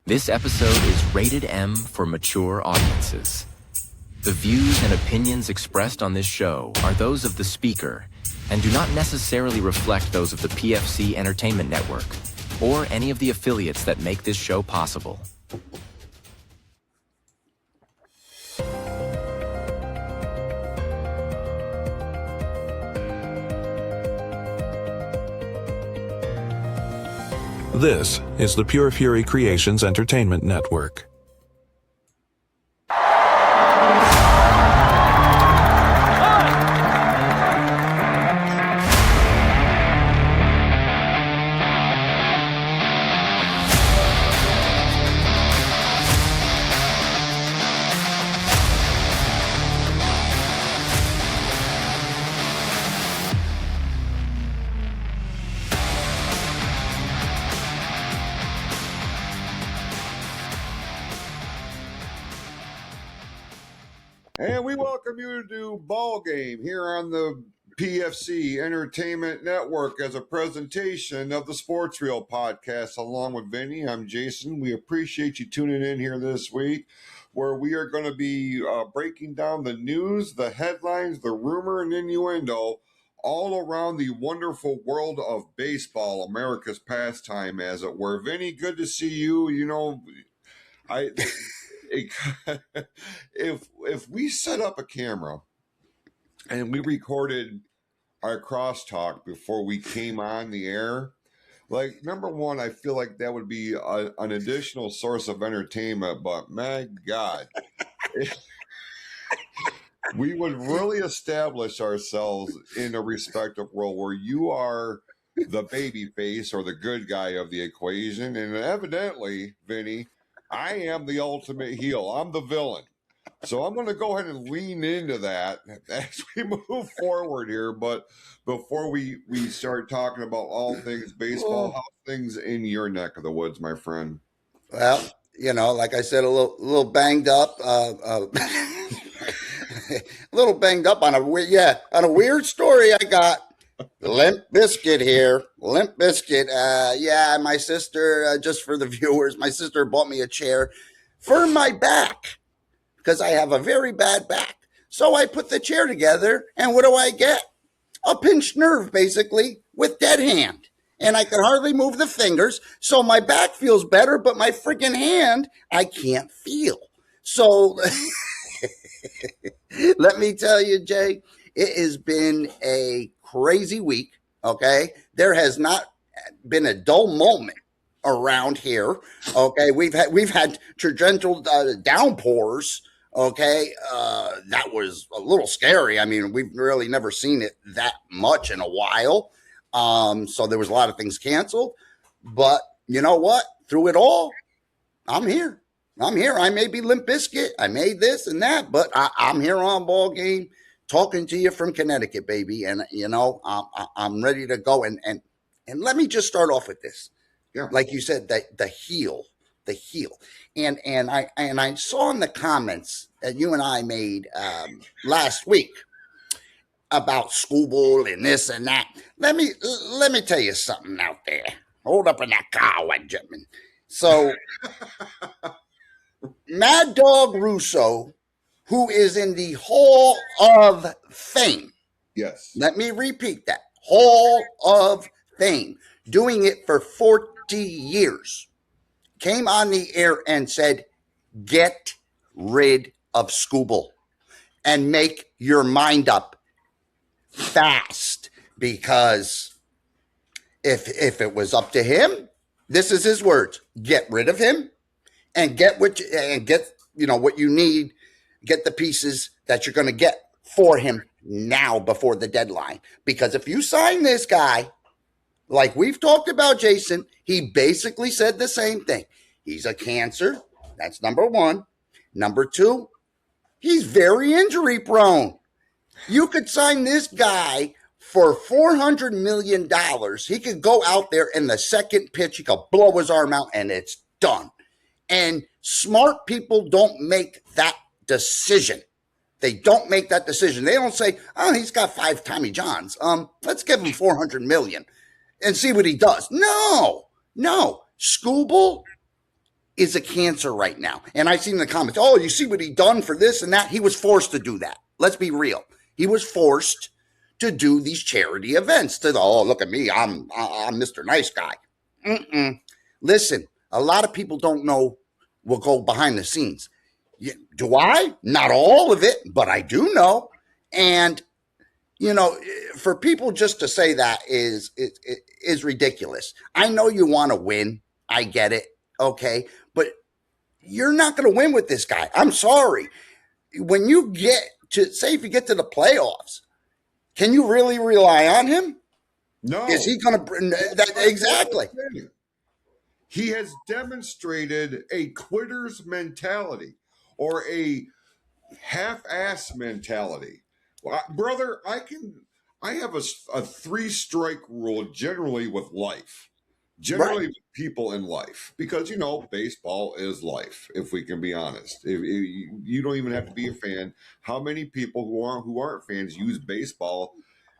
This episode is rated M for mature audiences. The views and opinions expressed on this show are those of the speaker and do not necessarily reflect those of the PFC Entertainment Network or any of the affiliates that make this show possible. This is the Pure Fury Creations Entertainment Network. And we welcome you to Ball Game here on the PFC Entertainment Network as a presentation of the Sports Reel podcast. Along with Vinny, I'm Jason. We appreciate you tuning in here this week, where we are going to be breaking down the news, the headlines, the rumor and innuendo all around the wonderful world of baseball, America's pastime, as it were. Vinny, good to see you. You know, if we set up a camera and we recorded our crosstalk before we came on the air, like, number one, I feel like that would be an additional source of entertainment, but my God, we would really establish ourselves in a respective role where you are the baby face or the good guy of the equation, and evidently, Vinny, I am the ultimate heel. I'm the villain. So I'm going to go ahead and lean into that as we move forward here. But before we start talking about all things baseball, how's things in your neck of the woods, my friend? Well, you know, like I said, a little banged up, a little banged up on a weird story I got. Limp Bizkit here. Limp Bizkit. My sister, just for the viewers, my sister bought me a chair for my back because I have a very bad back. So I put the chair together, and what do I get? A pinched nerve, basically, with dead hand. And I can hardly move the fingers. So my back feels better, but my freaking hand, I can't feel. So let me tell you, Jay, it has been a crazy week, okay? There has not been a dull moment around here, okay? We've had torrential downpours, okay? That was a little scary. I mean, we've really never seen it that much in a while. So there was a lot of things canceled. But you know what? Through it all, I'm here. I may be Limp Bizkit. I made this and that, but I'm here on Ball Game, talking to you from Connecticut, baby. And, you know, I'm ready to go. And let me just start off with this. Yeah. Like you said, the heel. And I saw in the comments that you and I made last week about Scooble and this and that. Let me tell you something out there. Hold up in that car, white gentleman. So Mad Dog Russo, who is in the Hall of Fame. Yes. Let me repeat that. Hall of Fame. Doing it for 40 years. Came on the air and said, get rid of Scooble and make your mind up fast. Because if it was up to him, this is his words, get rid of him and get what you need. Get the pieces that you're going to get for him now before the deadline. Because if you sign this guy, like we've talked about, Jason, he basically said the same thing. He's a cancer. That's number one. Number two, he's very injury prone. You could sign this guy for $400 million. He could go out there in the second pitch. He could blow his arm out and it's done. And smart people don't make that decision. They don't make that decision. They don't say, oh, he's got 5 Tommy Johns. Let's give him $400 million and see what he does. No. Scooble is a cancer right now. And I seen in the comments, oh, you see what he done for this and that? He was forced to do that. Let's be real. He was forced to do these charity events. Oh, look at me. I'm Mr. Nice Guy. Listen, a lot of people don't know what go behind the scenes. Do I? Not all of it, but I do know. And, for people just to say that is ridiculous. I know you want to win. I get it. Okay. But you're not going to win with this guy. I'm sorry. When you get to, say, if you get to the playoffs, can you really rely on him? No. Is he going to bring that? Exactly. He has demonstrated a quitter's mentality or a half-ass mentality. Well, brother, I have a 3-strike rule generally with life. Generally, with people in life, because baseball is life. If we can be honest, if you don't even have to be a fan. How many people who aren't fans use baseball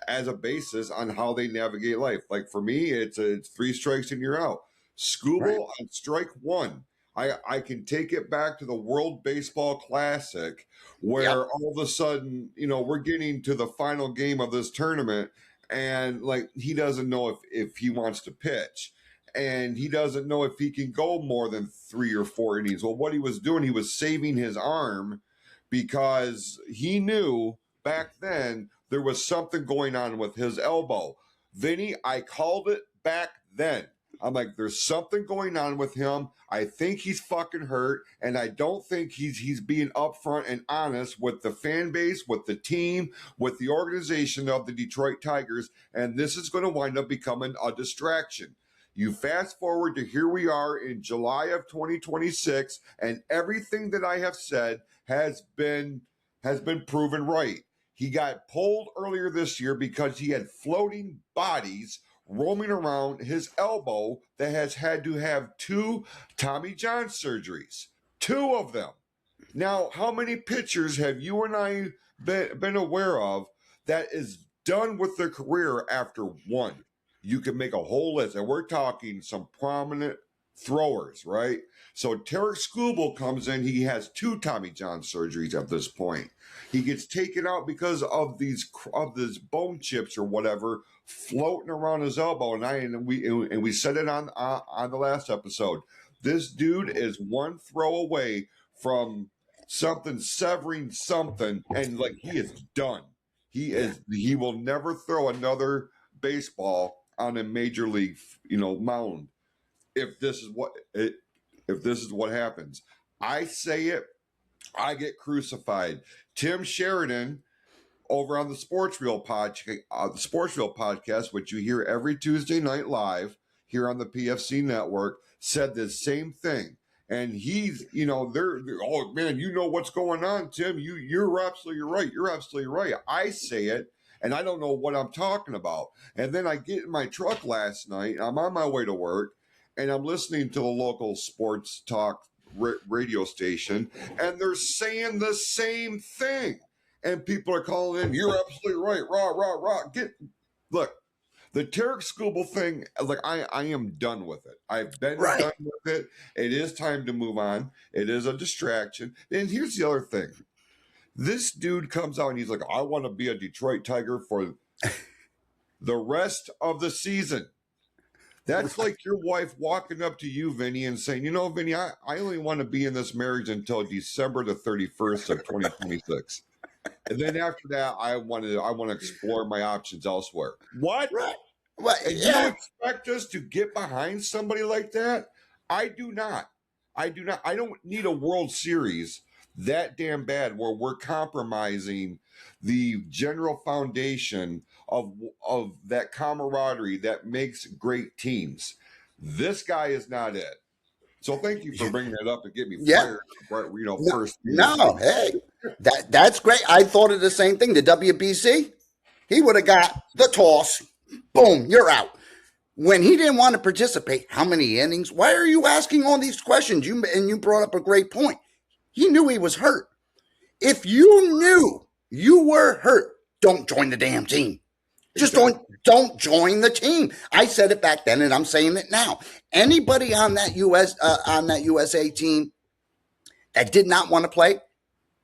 as a basis on how they navigate life? Like for me, it's 3 strikes and you're out. Scooble on strike 1. I can take it back to the World Baseball Classic, where all of a sudden, we're getting to the final game of this tournament, and like he doesn't know if he wants to pitch. And he doesn't know if he can go more than 3 or 4 innings. Well, what he was doing, he was saving his arm because he knew back then there was something going on with his elbow. Vinny, I called it back then. I'm like, there's something going on with him. I think he's fucking hurt, and I don't think he's being upfront and honest with the fan base, with the team, with the organization of the Detroit Tigers, and this is going to wind up becoming a distraction. You fast forward to here we are in July of 2026, and everything that I have said has been proven right. He got pulled earlier this year because he had floating bodies roaming around his elbow that has had to have 2 Tommy John surgeries. 2 of them. Now, how many pitchers have you and I been aware of that is done with their career after 1? You can make a whole list, and we're talking some prominent throwers, right? So Tarek Skubal comes in, he has 2 Tommy John surgeries at this point. He gets taken out because of these bone chips or whatever floating around his elbow, and we said it on the last episode. This dude is 1 throw away from something severing something, and like he is done. He will never throw another baseball on a major league, mound. If this is what happens, I say it, I get crucified. Tim Sheridan over on the Sports Reel podcast, which you hear every Tuesday night live here on the PFC network, said the same thing. And he's, they're oh man, you know what's going on, Tim. You're absolutely right. You're absolutely right. I say it, and I don't know what I'm talking about. And then I get in my truck last night. I'm on my way to work, and I'm listening to the local sports talk radio station, and they're saying the same thing. And people are calling in, you're absolutely right. Rah, rah, rah. Look, the Tarek Skubal thing, like I am done with it. I've been done with it. It is time to move on. It is a distraction. And here's the other thing. This dude comes out and he's like, I want to be a Detroit Tiger for the rest of the season. That's like your wife walking up to you, Vinny, and saying, Vinny, I only want to be in this marriage until December the 31st of 2026. And then after that, I want to explore my options elsewhere. What? Right. Well, and you expect us to get behind somebody like that? I do not. I don't need a World Series that damn bad where we're compromising the general foundation of that camaraderie that makes great teams. This guy is not it. So thank you for bringing that up and getting me fired. First. No, hey, that's great. I thought of the same thing. The WBC, he would have got the toss. Boom, you're out. When he didn't want to participate, how many innings? Why are you asking all these questions? You brought up a great point. He knew he was hurt. If you knew you were hurt, don't join the damn team. Just don't join the team. I said it back then, and I'm saying it now. Anybody on that USA team that did not want to play,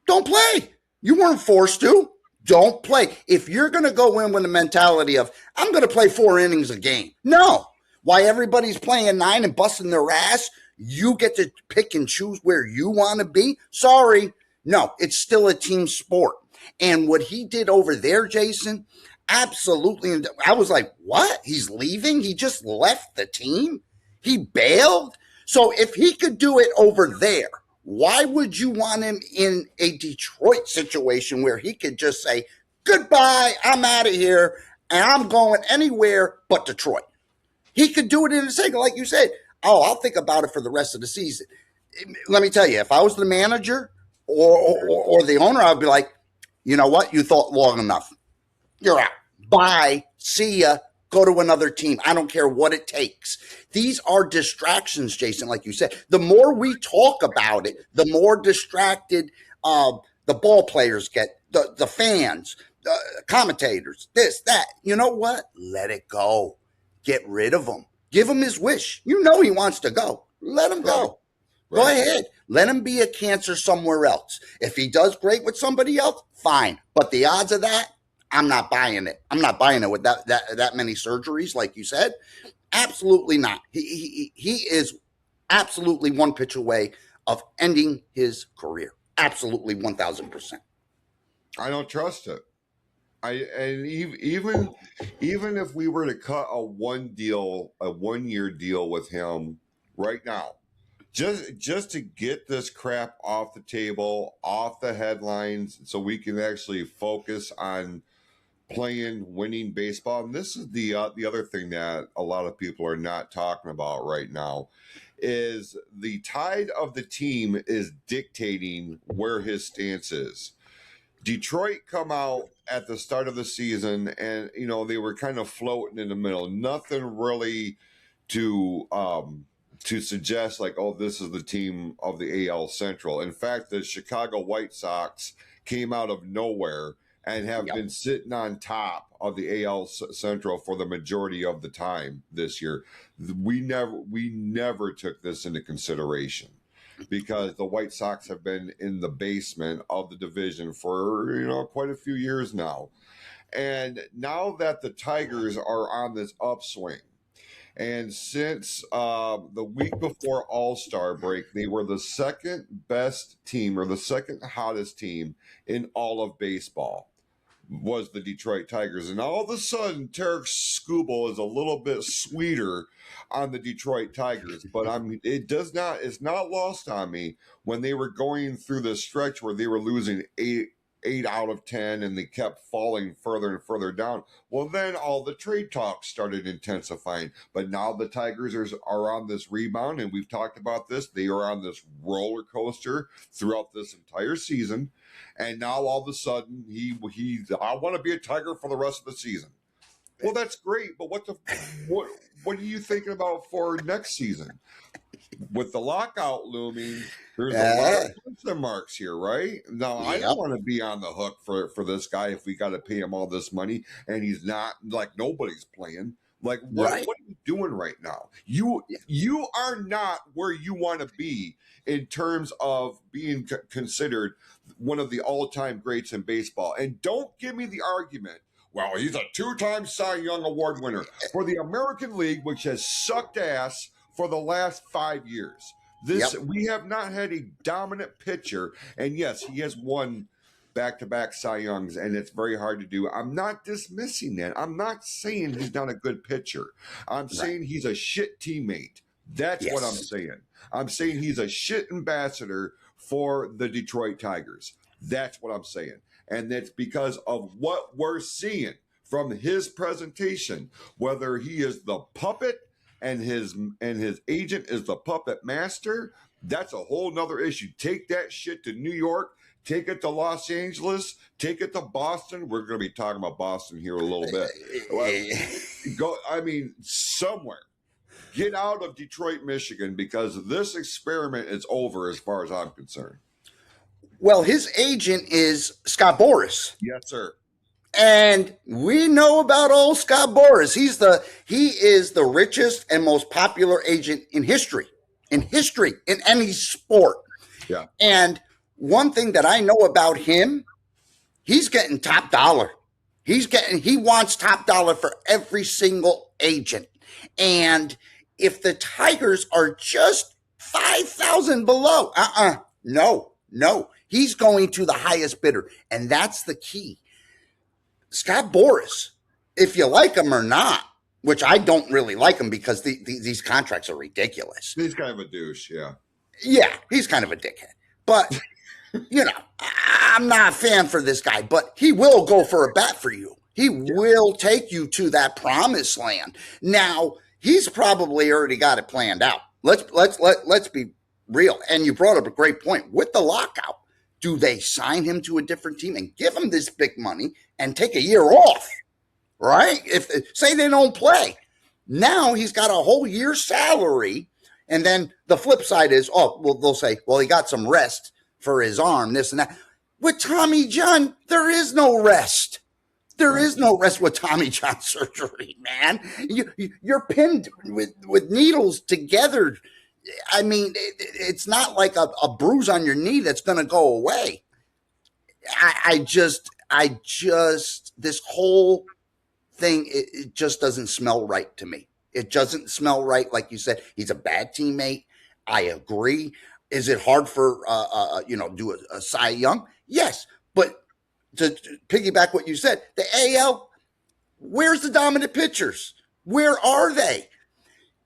don't play. You weren't forced to. Don't play. If you're going to go in with the mentality of, I'm going to play 4 innings a game. No. Why everybody's playing 9 and busting their ass, you get to pick and choose where you want to be? Sorry. No, it's still a team sport. And what he did over there, Jason, absolutely. I was like, what? He's leaving? He just left the team? He bailed? So if he could do it over there, why would you want him in a Detroit situation where he could just say, goodbye, I'm out of here, and I'm going anywhere but Detroit? He could do it in a second, like you said. Oh, I'll think about it for the rest of the season. Let me tell you, if I was the manager or the owner, I'd be like, you know what? You thought long enough. You're out. Bye. See ya. Go to another team. I don't care what it takes. These are distractions, Jason, like you said. The more we talk about it, the more distracted the ball players get, the fans, the commentators, this, that. You know what? Let it go. Get rid of him. Give him his wish. You know he wants to go. Let him go. Right. Go ahead. Let him be a cancer somewhere else. If he does great with somebody else, fine. But the odds of that, I'm not buying it. I'm not buying it with that many surgeries, like you said. Absolutely not. He is absolutely one pitch away of ending his career. Absolutely 1,000%. I don't trust it. Even if we were to cut a 1-year deal with him right now, just to get this crap off the table, off the headlines, so we can actually focus on playing winning baseball. And this is the other thing that a lot of people are not talking about right now, is the tide of the team is dictating where his stance is. Detroit come out at the start of the season, and they were kind of floating in the middle. Nothing really to suggest like, oh, this is the team of the AL Central. In fact, the Chicago White Sox came out of nowhere and have been sitting on top of the AL Central for the majority of the time this year. We never took this into consideration, because the White Sox have been in the basement of the division for quite a few years now. And now that the Tigers are on this upswing, and since the week before All-Star break, they were the second best team, or the second hottest team in all of baseball, was the Detroit Tigers. And all of a sudden, Tarek Skubal is a little bit sweeter on the Detroit Tigers. But it's not lost on me when they were going through the stretch where they were losing eight out of 10, and they kept falling further and further down. Well, then all the trade talks started intensifying. But now the Tigers are on this rebound, and we've talked about this. They are on this roller coaster throughout this entire season. And now all of a sudden, I want to be a Tiger for the rest of the season. Well, that's great, but what are you thinking about for next season? With the lockout looming, there's a lot of question marks here, right? Now, I don't want to be on the hook for this guy if we got to pay him all this money and he's not, like, nobody's playing. Like, what are you doing right now? You are not where you want to be in terms of being considered one of the all-time greats in baseball. And don't give me the argument, well, he's a 2-time Cy Young Award winner for the American League, which has sucked ass for the last 5 years. We have not had a dominant pitcher, and yes, he has won back-to-back Cy Youngs, and it's very hard to do. I'm not dismissing that. I'm not saying he's not a good pitcher. I'm saying he's a shit teammate. That's what I'm saying. I'm saying he's a shit ambassador for the Detroit Tigers. That's what I'm saying. And that's because of what we're seeing from his presentation, whether he is the puppet and his agent is the puppet master. That's a whole nother issue. Take that shit to New York. Take it to Los Angeles. Take it to Boston. We're going to be talking about Boston here a little bit. Somewhere. Get out of Detroit, Michigan, because this experiment is over as far as I'm concerned. Well, his agent is Scott Boras. Yes, sir. And we know about old Scott Boras. He is the richest and most popular agent in history, in any sport. Yeah. And one thing that I know about him, he's getting top dollar. He wants top dollar for every single agent. And if the Tigers are just 5,000 below, no. He's going to the highest bidder. And that's the key. Scott Boras, if you like him or not, which I don't really like him because these contracts are ridiculous. He's kind of a douche, yeah. Yeah, he's kind of a dickhead. But, I'm not a fan for this guy, but he will go for a bat for you. He will take you to that promised land. Now, he's probably already got it planned out. Let's be real. And you brought up a great point. With the lockout, do they sign him to a different team and give him this big money and take a year off? Right? If say they don't play, now he's got a whole year's salary. And then the flip side is, they'll say, well, he got some rest for his arm, this and that. With Tommy John, there is no rest. There is no rest with Tommy John surgery, man. You're pinned with needles together. I mean, it's not like a bruise on your knee that's going to go away. I just, this whole thing, it just doesn't smell right to me. It doesn't smell right. Like you said, he's a bad teammate. I agree. Is it hard for, do a Cy Young? Yes. But to piggyback what you said, the AL, where's the dominant pitchers? Where are they?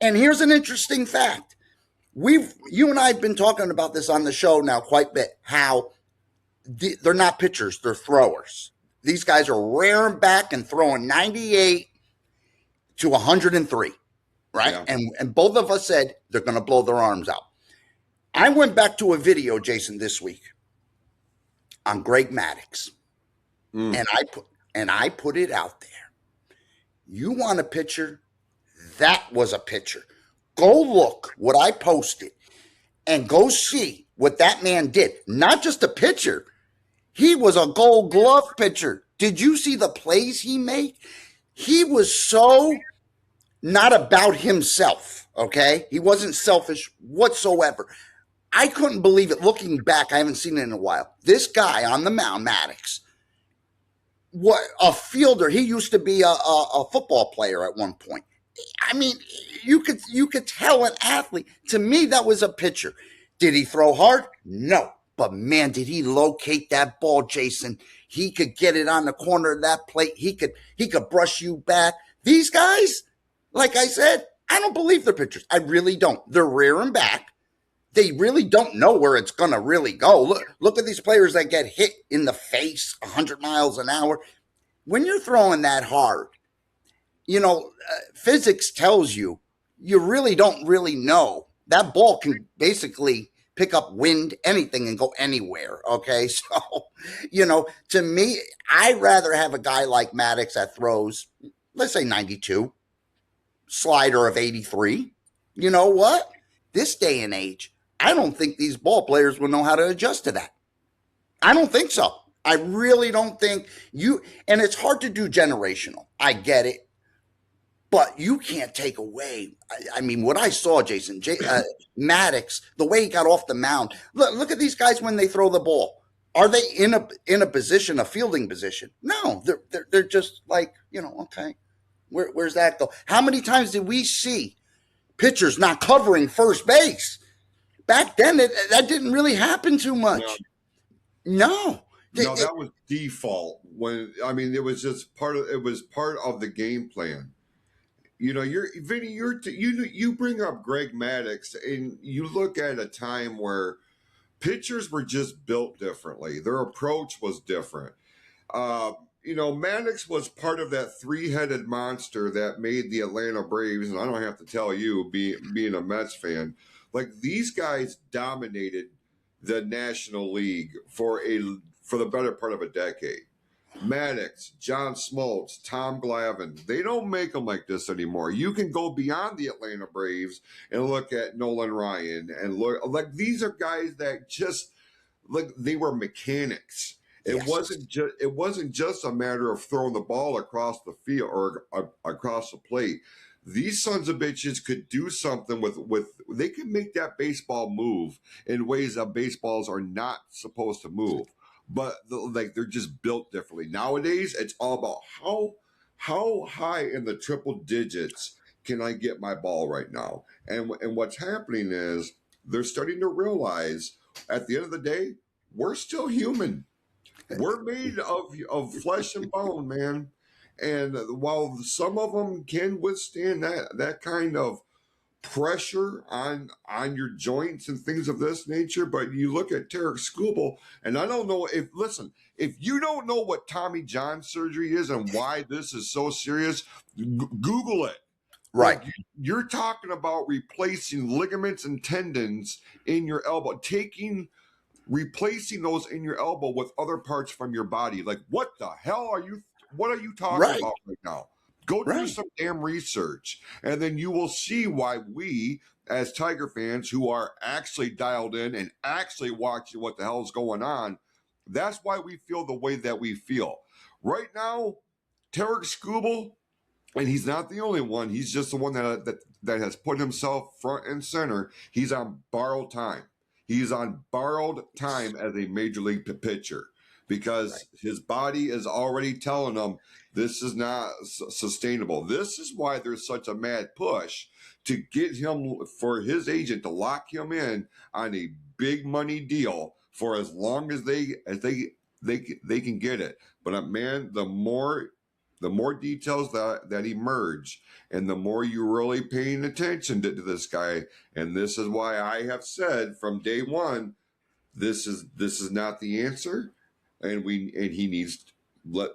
And here's an interesting fact. You and I have been talking about this on the show now quite a bit, how they're not pitchers, they're throwers. These guys are rearing back and throwing 98 to 103, right? Yeah. And both of us said they're going to blow their arms out. I went back to a video, Jason, this week on Greg Maddux, and I put it out there. You want a pitcher? That was a pitcher. Go look what I posted and go see what that man did. Not just a pitcher. He was a Gold Glove pitcher. Did you see the plays he made? He was so not about himself, okay? He wasn't selfish whatsoever. I couldn't believe it. Looking back, I haven't seen it in a while. This guy on the mound, Maddux, what a fielder. He used to be a football player at one point. I mean, you could tell an athlete. To me, that was a pitcher. Did he throw hard? No. But man, did he locate that ball, Jason. He could get it on the corner of that plate. He could brush you back. These guys, like I said, I don't believe they're pitchers. I really don't. They're rearing back. They really don't know where it's going to really go. Look at these players that get hit in the face 100 miles an hour. When you're throwing that hard, physics tells you really don't really know. That ball can basically pick up wind, anything, and go anywhere, okay? So, to me, I'd rather have a guy like Maddux that throws, let's say 92, slider of 83. You know what? This day and age, I don't think these ball players will know how to adjust to that. I don't think so. I really don't think and it's hard to do generational. I get it. But you can't take away. I mean, what I saw, Jason, Maddux, the way he got off the mound. Look at these guys when they throw the ball. Are they in a position, a fielding position? No, they're just like, okay, where's that go? How many times did we see pitchers not covering first base? Back then, that didn't really happen too much. No. No, that was default. It was just part of the game plan. Vinny, you bring up Greg Maddux, and you look at a time where pitchers were just built differently. Their approach was different. Maddux was part of that three-headed monster that made the Atlanta Braves, and I don't have to tell you, being a Mets fan, like these guys dominated the National League for the better part of a decade. Maddux, John Smoltz, Tom Glavine, they don't make them like this anymore. You can go beyond the Atlanta Braves and look at Nolan Ryan and look like these are guys that just like they were mechanics. Yes. It wasn't just a matter of throwing the ball across the field or across the plate. These sons of bitches could do something with they can make that baseball move in ways that baseballs are not supposed to move. But like they're just built differently. Nowadays, it's all about how high in the triple digits can I get my ball right now? And what's happening is they're starting to realize at the end of the day, we're still human. We're made of flesh and bone, man. And while some of them can withstand that kind of pressure on your joints and things of this nature, but you look at Tarek Skubal, and I don't know if you don't know what Tommy John surgery is and why this is so serious, Google it. Right. Like you're talking about replacing ligaments and tendons in your elbow, replacing those in your elbow with other parts from your body. Like, what the hell what are you talking Right. about right now? Go do Right. some damn research, and then you will see why we, as Tiger fans who are actually dialed in and actually watching what the hell is going on, that's why we feel the way that we feel. Right now, Tarek Skubal, and he's not the only one. He's just the one that has put himself front and center. He's on borrowed time. He's on borrowed time as a major league pitcher because his body is already telling him this is not sustainable. This is why there's such a mad push to get him, for his agent to lock him in on a big money deal for as long as they can get it. But man, the more details that emerge and the more you're really paying attention to this guy, and this is why I have said from day one, this is not the answer, and he needs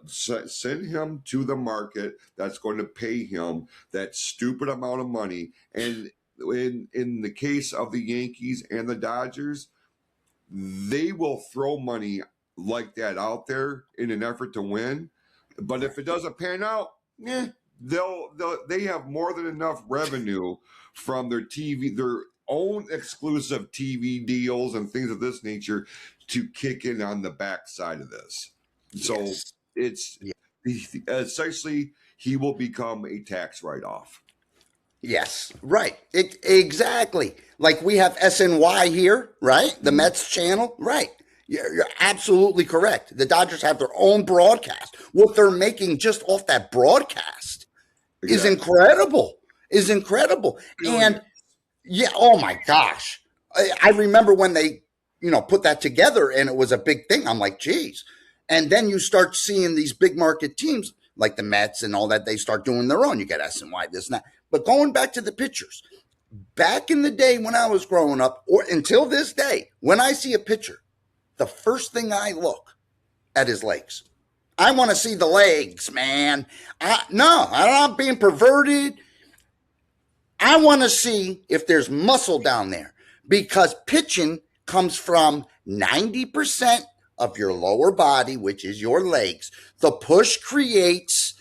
send him to the market that's going to pay him that stupid amount of money. And in the case of the Yankees and the Dodgers, they will throw money like that out there in an effort to win. But if it doesn't pan out, they have more than enough revenue from their own exclusive TV deals and things of this nature to kick in on the backside of this. So Yes. it's essentially he will become a tax write-off. Yes, right. Exactly. Like we have SNY here, right? The Mets channel, right? You're absolutely correct. The Dodgers have their own broadcast. What they're making just off that broadcast is incredible. Is incredible. And yeah, oh my gosh. I remember when they, put that together and it was a big thing. I'm like, geez. And then you start seeing these big market teams like the Mets and all that, they start doing their own. You get SNY, this and that. But going back to the pitchers, back in the day when I was growing up, or until this day, when I see a pitcher, the first thing I look at his legs. I want to see the legs, man. I'm not being perverted. I want to see if there's muscle down there because pitching comes from 90% of your lower body, which is your legs. The push creates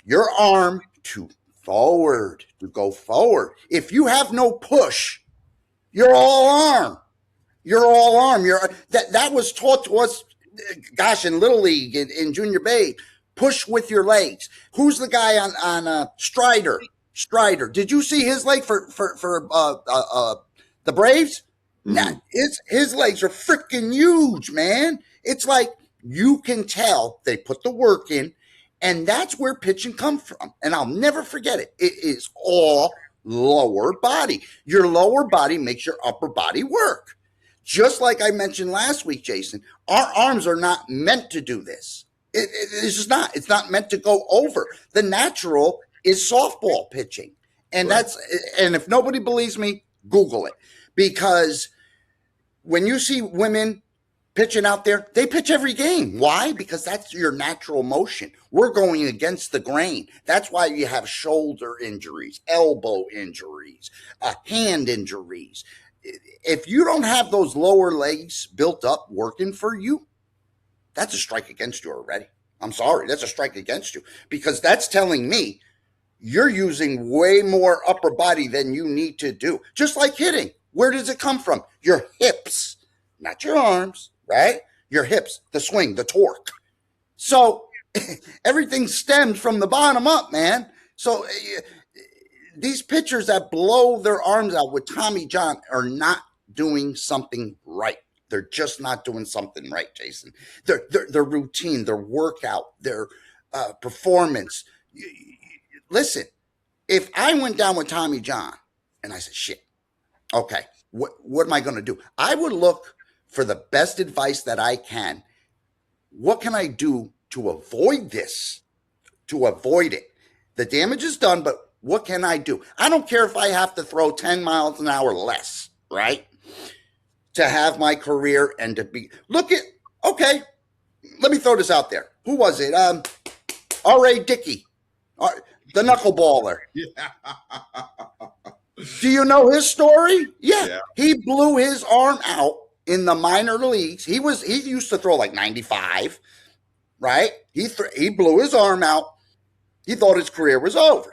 your arm to go forward. If you have no push, you're all arm. You're all arm. That was taught to us, gosh, in Little League, in Junior B. Push with your legs. Who's the guy on Strider? Strider. Did you see his leg for the Braves? Nah, his legs are freaking huge, man. It's like you can tell they put the work in, and that's where pitching comes from. And I'll never forget it. It is all lower body. Your lower body makes your upper body work. Just like I mentioned last week, Jason, our arms are not meant to do this. It's just not. It's not meant to go over. The natural is softball pitching. And and if nobody believes me, Google it. Because when you see women pitching out there, they pitch every game. Why? Because that's your natural motion. We're going against the grain. That's why you have shoulder injuries, elbow injuries, hand injuries. If you don't have those lower legs built up working for you, that's a strike against you already. I'm sorry, that's a strike against you because that's telling me you're using way more upper body than you need to do. Just like hitting. Where does it come from? Your hips, not your arms, right? your hips, the swing, the torque. So everything stems from the bottom up, man. So these pitchers that blow their arms out with Tommy John are not doing something right. They're just not doing something right, Jason. Their routine, their workout, their performance. Listen, if I went down with Tommy John and I said, shit, okay, what am I going to do? I would look for the best advice that I can. What can I do to avoid this? To avoid it. The damage is done, but what can I do? I don't care if I have to throw 10 miles an hour less, right? To have my career and to be, look at, okay, let me throw this out there. Who was it? R.A. Dickey, the knuckleballer. Yeah. Do you know his story? Yeah. He blew his arm out in the minor leagues. He used to throw like 95, right? He blew his arm out. He thought his career was over.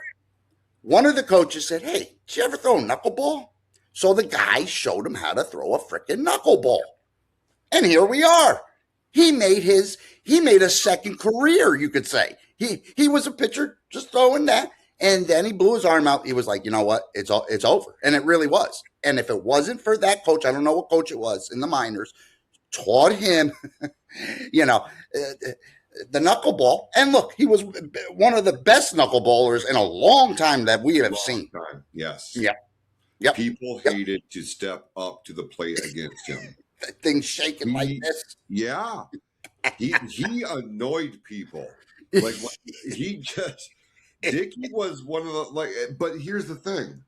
One of the coaches said, hey, did you ever throw a knuckleball? So the guy showed him how to throw a freaking knuckleball. And here we are. He made a second career, you could say. He was a pitcher just throwing that. And then he blew his arm out. He was like, you know what? It's over. And it really was. And if it wasn't for that coach, I don't know what coach it was in the minors, taught him, the knuckleball. And look, he was one of the best knuckleballers in a long time that we have seen. Yes. Yeah. Yep. People hated to step up to the plate against him. That thing's shaking like this. Yeah. He annoyed people. Like Dickey was one of the but here's the thing.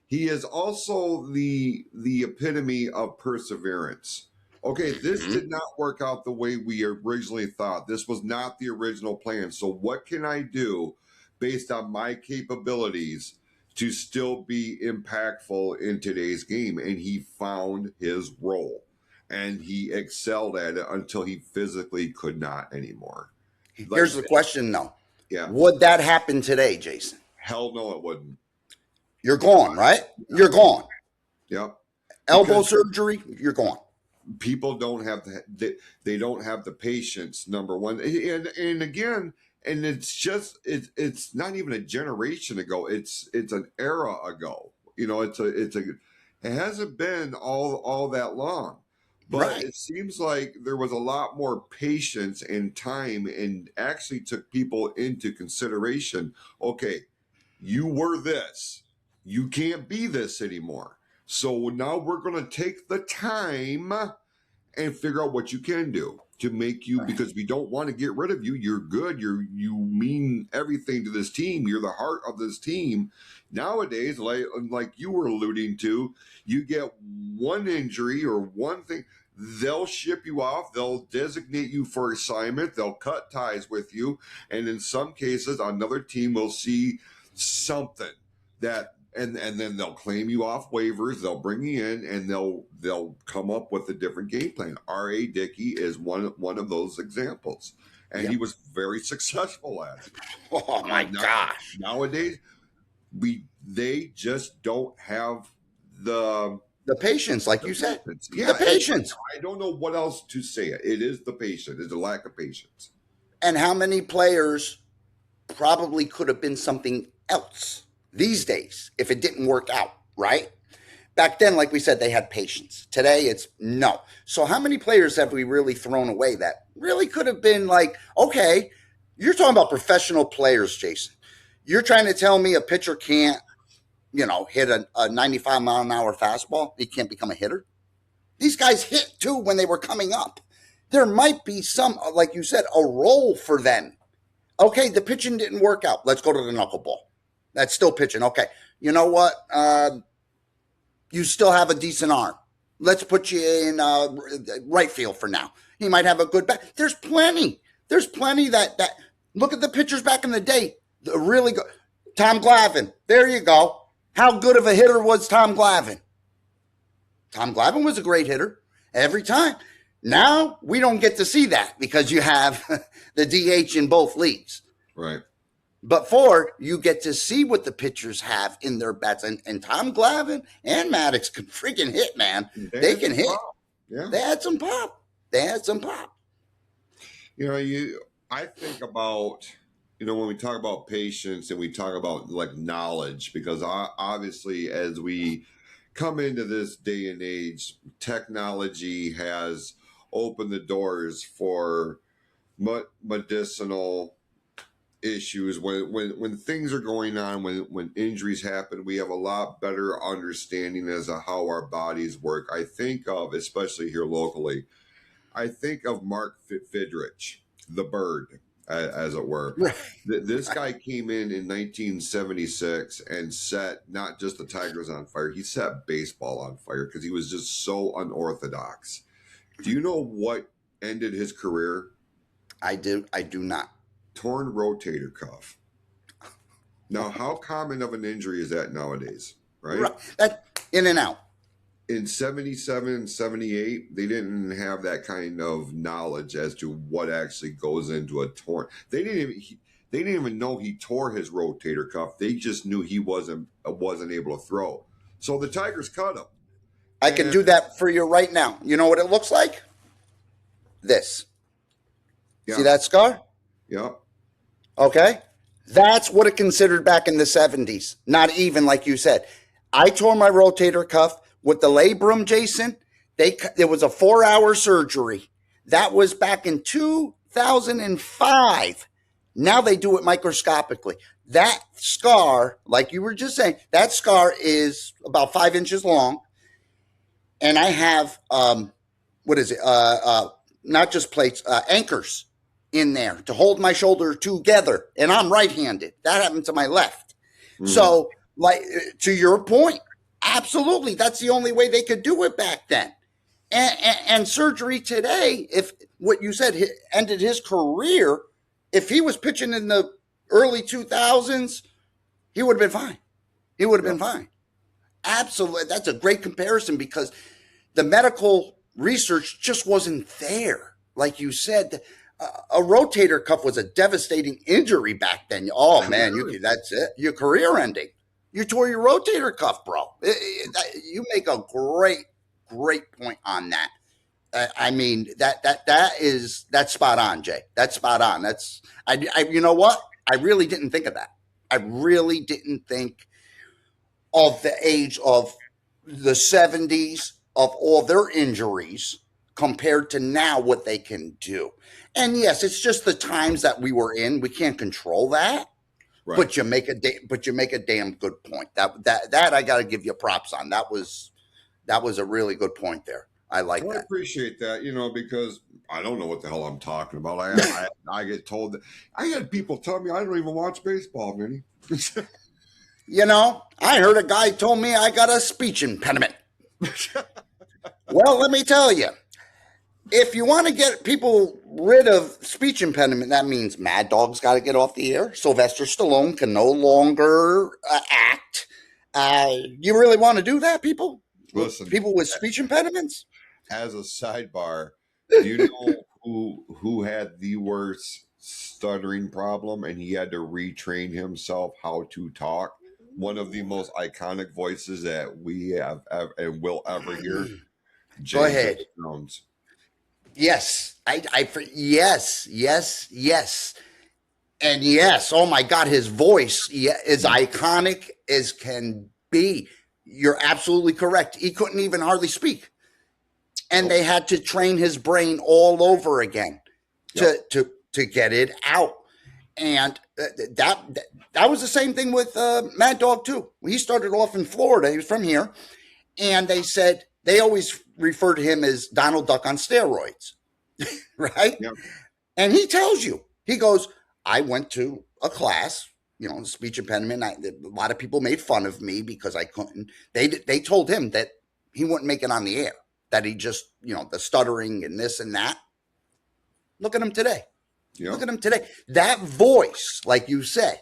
He is also the epitome of perseverance. Okay, this did not work out the way we originally thought. This was not the original plan. So what can I do based on my capabilities to still be impactful in today's game? And he found his role and he excelled at it until he physically could not anymore. Here's the question though. Yeah. Would that happen today, Jason? Hell no, it wouldn't. You're gone, right? You're gone. Yep. Elbow surgery, you're gone. People don't have they don't have the patience, number one. And again, and it's not even a generation ago. It's an era ago. It hasn't been all that long. But right. It seems like there was a lot more patience and time and actually took people into consideration. Okay, you were this. You can't be this anymore. So now we're going to take the time and figure out what you can do to make you, because we don't want to get rid of you. You're good. You mean everything to this team. You're the heart of this team. Nowadays, like you were alluding to, you get one injury or one thing, they'll ship you off. They'll designate you for assignment. They'll cut ties with you. And in some cases, another team will see something that, and then they'll claim you off waivers. They'll bring you in, and they'll come up with a different game plan. R.A. Dickey is one of those examples, and he was very successful at it. Oh my gosh! Nowadays, they just don't have the patience, like you said. Yeah, the patience. I don't know what else to say. It is the patience. It's a lack of patience. And how many players probably could have been something else these days if it didn't work out, right? Back then, like we said, they had patience. Today, it's no. So how many players have we really thrown away that really could have been like, okay, you're talking about professional players, Jason. You're trying to tell me a pitcher can't, hit a 95 mile an hour fastball? He can't become a hitter? These guys hit too when they were coming up. There might be some, like you said, a role for them. Okay, the pitching didn't work out. Let's go to the knuckleball. That's still pitching. Okay, you know what? You still have a decent arm. Let's put you in right field for now. He might have a good bat. There's plenty. That look at the pitchers back in the day. Really good. Tom Glavine. There you go. How good of a hitter was Tom Glavine? Tom Glavine was a great hitter every time. Now we don't get to see that because you have the DH in both leagues. Right. But you get to see what the pitchers have in their bats. And Tom Glavine and Maddox can freaking hit, man. They can hit. Yeah. They had some pop. I think about, when we talk about patience and we talk about like knowledge, because obviously as we come into this day and age, technology has opened the doors for medicinal issues. When things are going on, when injuries happen, we have a lot better understanding as to how our bodies work. I think of, especially here locally, I think of Mark Fidrich, the bird, as it were. Right. This guy came in 1976 and set not just the Tigers on fire, he set baseball on fire because he was just so unorthodox. Do you know what ended his career? I do not. Torn rotator cuff. Now, how common of an injury is that nowadays, right? That in and out. In 77 and 78, they didn't have that kind of knowledge as to what actually goes into a torn. They didn't even know he tore his rotator cuff. They just knew he wasn't able to throw. So the Tigers cut him. I can do that for you right now. You know what it looks like? This. Yeah. See that scar? Yeah. Okay. That's what it considered back in the 70s. Not even like you said. I tore my rotator cuff with the labrum, Jason. It was a 4-hour surgery. That was back in 2005. Now they do it microscopically. That scar, like you were just saying, that scar is about 5 inches long. And I have, what is it? Not just plates, anchors in there to hold my shoulder together. And I'm right-handed. That happened to my left. Mm-hmm. So, like, to your point, absolutely, that's the only way they could do it back then. And surgery today, if what you said ended his career, if he was pitching in the early 2000s, he would have been fine. He would have been fine. Absolutely. That's a great comparison because the medical research just wasn't there. Like you said, a rotator cuff was a devastating injury back then. Oh, man, that's it. Your career ending. You tore your rotator cuff, bro. You make a great point on that. I mean, that's spot on, Jay. That's spot on. You know what? I really didn't think of that. I really didn't think of the age of the 70s, of all their injuries compared to now what they can do. And yes, it's just the times that we were in. We can't control that. Right. But you make a damn good point. That I got to give you props on. That was a really good point there. I like that. I appreciate that, because I don't know what the hell I'm talking about. I get told that I had people tell me I don't even watch baseball, Vinny. I heard a guy told me I got a speech impediment. Well, let me tell you, if you want to get people rid of speech impediment, that means Mad Dog's got to get off the air. Sylvester Stallone can no longer act. You really want to do that, people? Listen, people with speech impediments? As a sidebar, do you know who had the worst stuttering problem and he had to retrain himself how to talk? One of the most iconic voices that we have and will ever hear. James Go ahead. Jones. Yes. Yes. And yes, oh my God, his voice is iconic as can be. You're absolutely correct. He couldn't even hardly speak. And they had to train his brain all over again to get it out. And that was the same thing with Mad Dog too. He started off in Florida. He was from here. And they said, they always refer to him as Donald Duck on steroids, right? Yep. And he tells you, he goes, I went to a class, speech impediment. A lot of people made fun of me because I couldn't. They told him that he wouldn't make it on the air, that he just, the stuttering and this and that. Look at him today. Yep. Look at him today. That voice, like you said,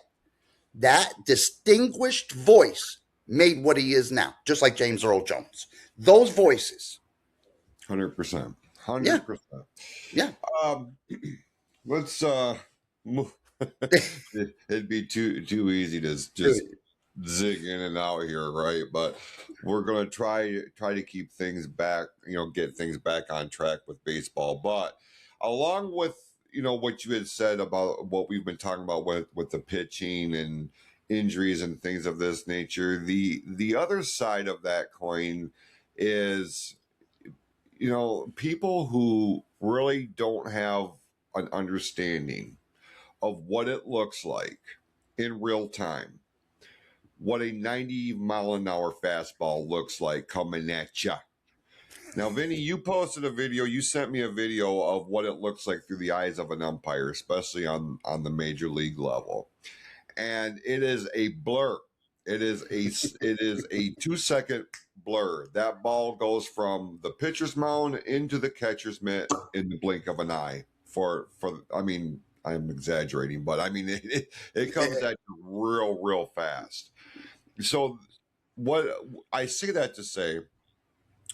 that distinguished voice made what he is now, just like James Earl Jones. Those voices. 100%. Yeah. Let's move. It'd be too easy to just zig in and out here, right? But we're gonna try to keep things back, get things back on track with baseball. But along with what you had said about what we've been talking about with the pitching and injuries and things of this nature. The other side of that coin is, people who really don't have an understanding of what it looks like in real time, what a 90-mile-an-hour fastball looks like coming at you. Now, Vinny, you posted a video. You sent me a video of what it looks like through the eyes of an umpire, especially on the major league level, and it is a blur. It is a 2-second blur. That ball goes from the pitcher's mound into the catcher's mitt in the blink of an eye. I mean, I'm exaggerating, but I mean it comes at you real fast. So what I say that to say,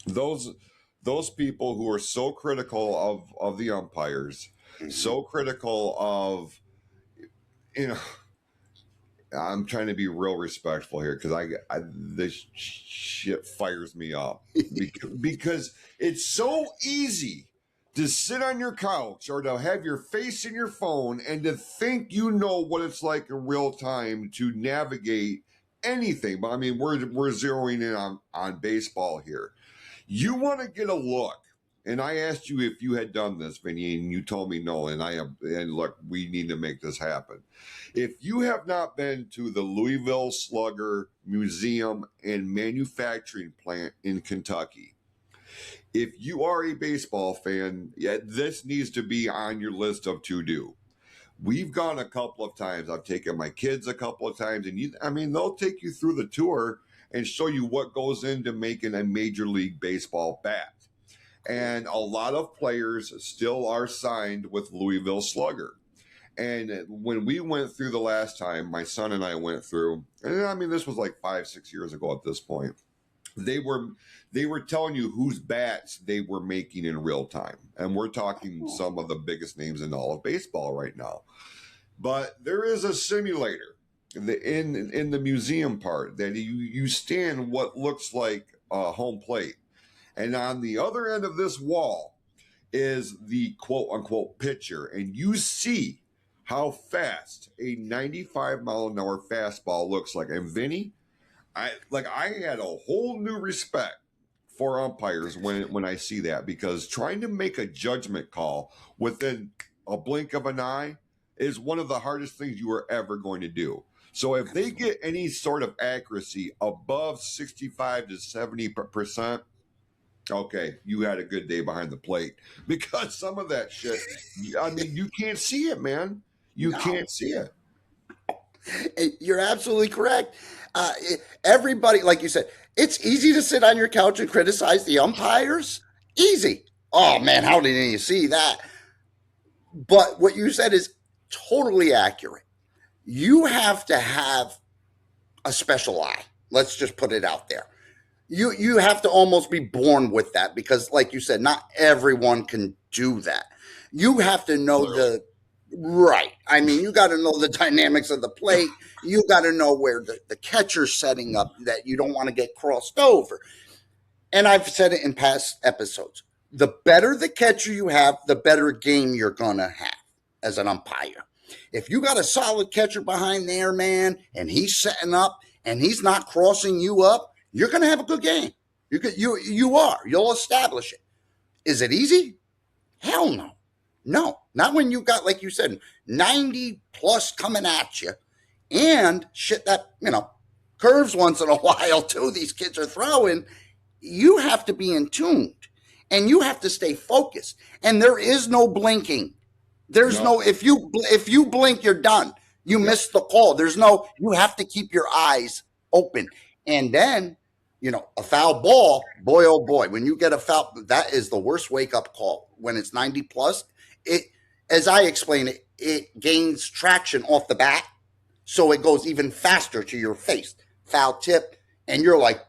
those people who are so critical of the umpires, so critical of, I'm trying to be real respectful here because this shit fires me up because it's so easy to sit on your couch or to have your face in your phone and to think you know what it's like in real time to navigate anything. But I mean, we're zeroing in on baseball here. You want to get a look. And I asked you if you had done this, Vinny, and you told me no. And look, we need to make this happen. If you have not been to the Louisville Slugger Museum and Manufacturing Plant in Kentucky, if you are a baseball fan, this needs to be on your list of to-do. We've gone a couple of times. I've taken my kids a couple of times, and they'll take you through the tour and show you what goes into making a Major League Baseball bat. And a lot of players still are signed with Louisville Slugger. And when we went through the last time, my son and I went through, and I mean, this was like 5-6 years ago at this point. They were telling you whose bats they were making in real time. And we're talking some of the biggest names in all of baseball right now. But there is a simulator in the museum part that you stand what looks like a home plate. And on the other end of this wall is the quote-unquote pitcher. And you see how fast a 95-mile-an-hour fastball looks like. And Vinny, I had a whole new respect for umpires when I see that, because trying to make a judgment call within a blink of an eye is one of the hardest things you are ever going to do. So if they get any sort of accuracy above 65 to 70%, okay, you had a good day behind the plate, because some of that shit, I mean, you can't see it, man. You can't see it. You're absolutely correct. Everybody, like you said, it's easy to sit on your couch and criticize the umpires. Easy. Oh, man, how didn't you see that? But what you said is totally accurate. You have to have a special eye. Let's just put it out there. You have to almost be born with that, because, like you said, not everyone can do that. You have to know right. I mean, you got to know the dynamics of the plate. You got to know where the catcher's setting up, that you don't want to get crossed over. And I've said it in past episodes. The better the catcher you have, the better game you're going to have as an umpire. If you got a solid catcher behind there, man, and he's setting up and he's not crossing you up, you're going to have a good game. You'll establish it. Is it easy? Hell no. No, not when you got, like you said, 90 plus coming at you, and shit that, curves once in a while too. These kids are throwing. You have to be in tuned, and you have to stay focused. And there is no blinking. There's no if you blink, you're done. You missed the call. You have to keep your eyes open. And then, a foul ball, boy, oh boy, when you get a foul, that is the worst wake up call. When it's 90 plus, as I explain it, it gains traction off the bat, so it goes even faster to your face. Foul tip, and you're like,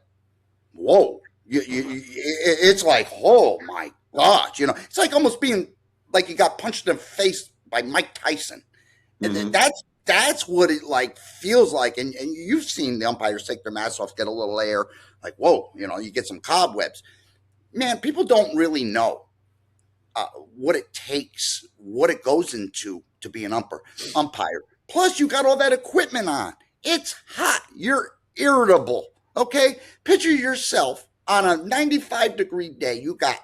whoa. It's like, oh my gosh, it's like almost being like you got punched in the face by Mike Tyson. And that's what it like feels like. And you've seen the umpires take their masks off, get a little air, like, whoa, you get some cobwebs. Man, people don't really know. what it takes, what it goes into to be an umpire. Plus, you got all that equipment on. It's hot. You're irritable. Okay? Picture yourself on a 95-degree day. You got,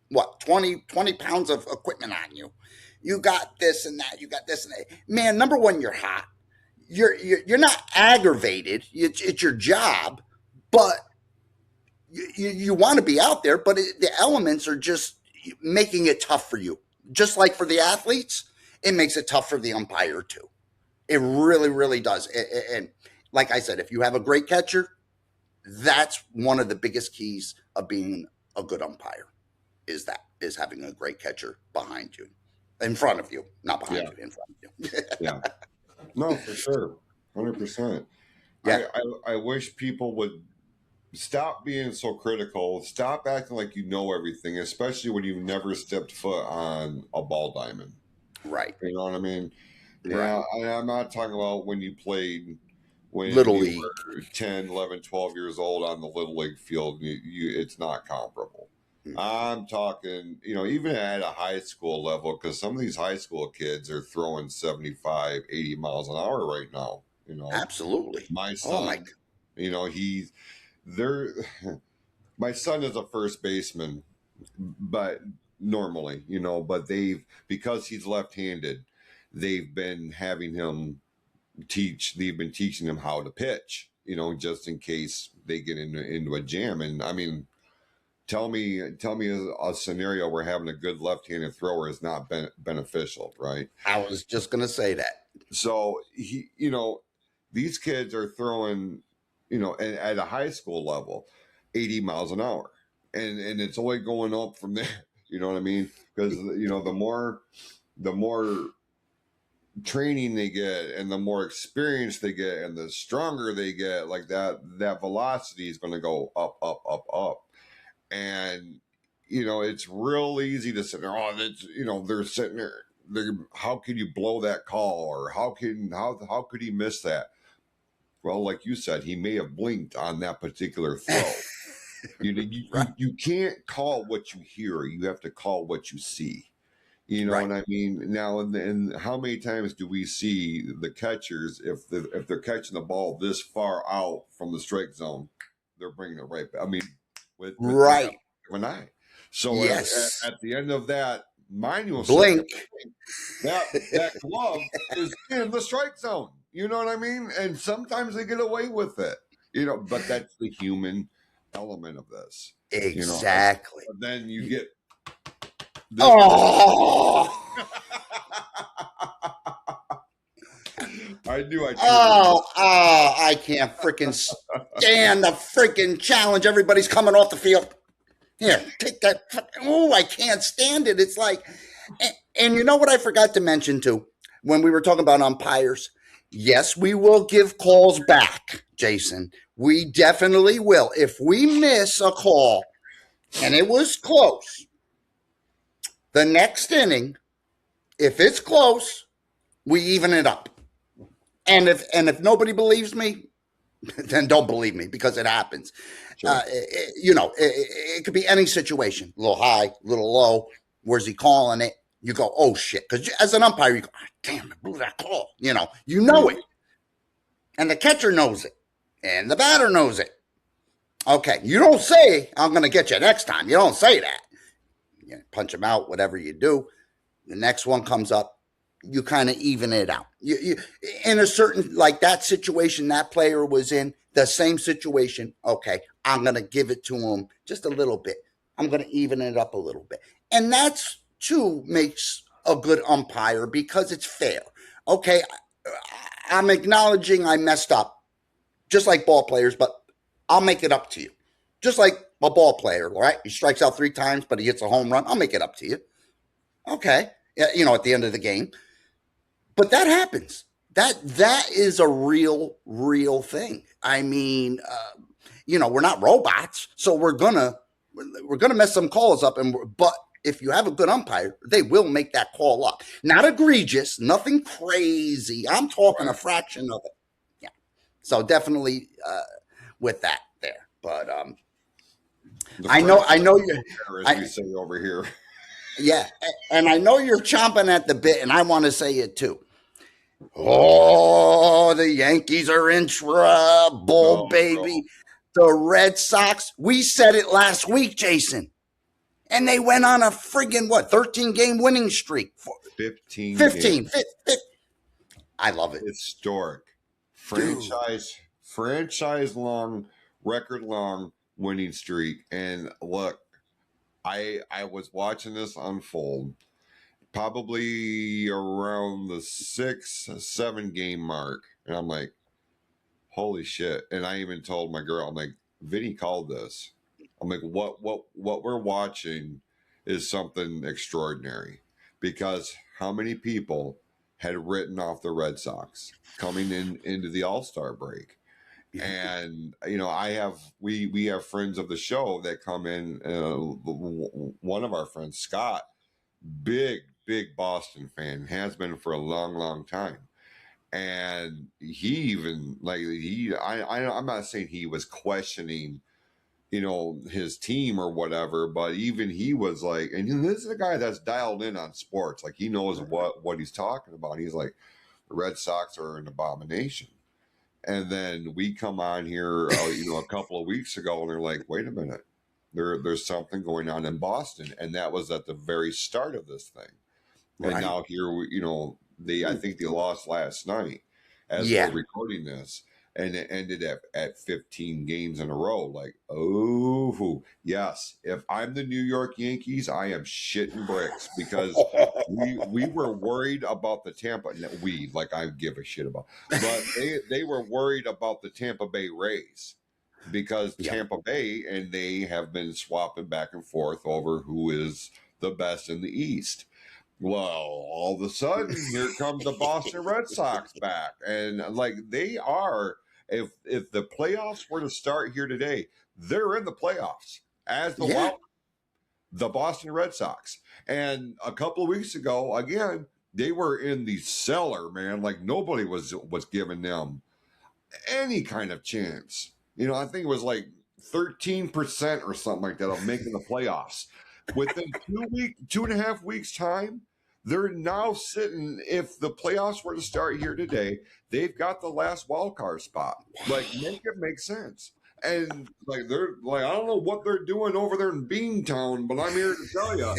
what, 20 pounds of equipment on you. You got this and that. You got this and that. Man, number one, you're hot. You're not aggravated. It's your job, but you want to be out there, but the elements are just making it tough for you. Just like for the athletes, it makes it tough for the umpire too. It really, really does. And like I said, if you have a great catcher, that's one of the biggest keys of being a good umpire is having a great catcher behind you, in front of you, not behind you, in front of you. Yeah. No, for sure. 100%. Yeah. I wish people would stop being so critical. Stop acting like you know everything, especially when you've never stepped foot on a ball diamond. Right. You know what I mean? Right. Yeah, I'm not talking about when you played when Little you League. were 10, 11, 12 years old on the Little League field. It's not comparable. Mm-hmm. I'm talking, even at a high school level, because some of these high school kids are throwing 75, 80 miles an hour right now. Absolutely. My son, my son is a first baseman, but normally, but because he's left-handed, they've been having him they've been teaching him how to pitch, just in case they get into a jam. And I mean, tell me a scenario where having a good left-handed thrower is not beneficial, right? I was just going to say that. So these kids are throwing, at a high school level, 80 miles an hour, and it's only going up from there. You know what I mean? Because the more training they get, and the more experience they get, and the stronger they get, like that velocity is going to go up, up, up, up. And it's real easy to sit there. Oh, that's they're sitting there. How could you blow that call, or how could he miss that? Well, like you said, he may have blinked on that particular throw. You can't call what you hear. You have to call what you see. You know Right. what I mean? Now, and how many times do we see the catchers, if they're catching the ball this far out from the strike zone, they're bringing it right back. I mean, with Right. an eye. So Yes. at the end of that manual Blink. that glove is in the strike zone. You know what I mean? And sometimes they get away with it. But that's the human element of this. Exactly. But then you get this. Oh. I knew I. I can't freaking stand the freaking challenge. Everybody's coming off the field. Here, take that. Oh, I can't stand it. It's like, and you know what I forgot to mention too, when we were talking about umpires? Yes, we will give calls back, Jason. We definitely will. If we miss a call and it was close, the next inning, if it's close, we even it up. And if nobody believes me, then don't believe me, because it happens. Sure. It could be any situation, a little high, a little low. Where's he calling it? You go, oh shit. Because as an umpire, you go, oh, damn, I blew that call. You know it. And the catcher knows it. And the batter knows it. Okay. You don't say, I'm going to get you next time. You don't say that. You punch him out, whatever you do. The next one comes up. You kind of even it out. You in a certain, like that situation that player was in, the same situation. Okay, I'm going to give it to him just a little bit. I'm going to even it up a little bit. And that's too makes a good umpire, because it's fair. Okay, I'm acknowledging I messed up, just like ball players, but I'll make it up to you. Just like a ball player, right? He strikes out 3 times, but he hits a home run. I'll make it up to you. Okay, at the end of the game. But that happens. That is a real thing. I mean, we're not robots, so we're gonna mess some calls up. But if you have a good umpire, they will make that call up. Not egregious, nothing crazy. I'm talking a fraction of it. Yeah. So definitely with that there. But I know you. As we say over here. Yeah, and I know you're chomping at the bit, and I want to say it too. Oh, the Yankees are in trouble, Oh, no. baby. The Red Sox, we said it last week, Jason, and they went on a friggin' what, 13-game winning streak. 15 games. 15. I love it. Historic. Dude. Franchise long, record long winning streak. And look, I was watching this unfold probably around the 6, 7 game mark. And I'm like, holy shit. And I even told my girl, I'm like, Vinny called this. I'm like, what we're watching is something extraordinary. Because how many people had written off the Red Sox coming into the All-Star break? And we have friends of the show that come in. One of our friends, Scott, big Boston fan, has been for a long time. And he even I'm not saying he was questioning his team or whatever, but even he was like, and this is a guy that's dialed in on sports, like he knows what he's talking about. He's like, the Red Sox are an abomination. And then we come on here, a couple of weeks ago, and they're like, "Wait a minute, there's something going on in Boston," and that was at the very start of this thing. And Right. now here, I think they lost last night as we're Yeah. recording this, and it ended at 15 games in a row. Like, oh yes, if I'm the New York Yankees, I am shitting bricks because we were worried about the Tampa. We, like, I give a shit about, but they were worried about the Tampa Bay Rays because Yeah. Tampa Bay and they have been swapping back and forth over who is the best in the East. Well, all of a sudden, here comes the Boston Red Sox back, and like they are. If the playoffs were to start here today, they're in the playoffs as Yeah. the Boston Red Sox. And a couple of weeks ago, again, they were in the cellar, man. Like nobody was giving them any kind of chance. I think it was like 13% or something like that of making the playoffs. Within 2.5 weeks time, they're now sitting. If the playoffs were to start here today, they've got the last wild card spot. Like, make it make sense. And like they're like, I don't know what they're doing over there in Beantown, but I'm here to tell you,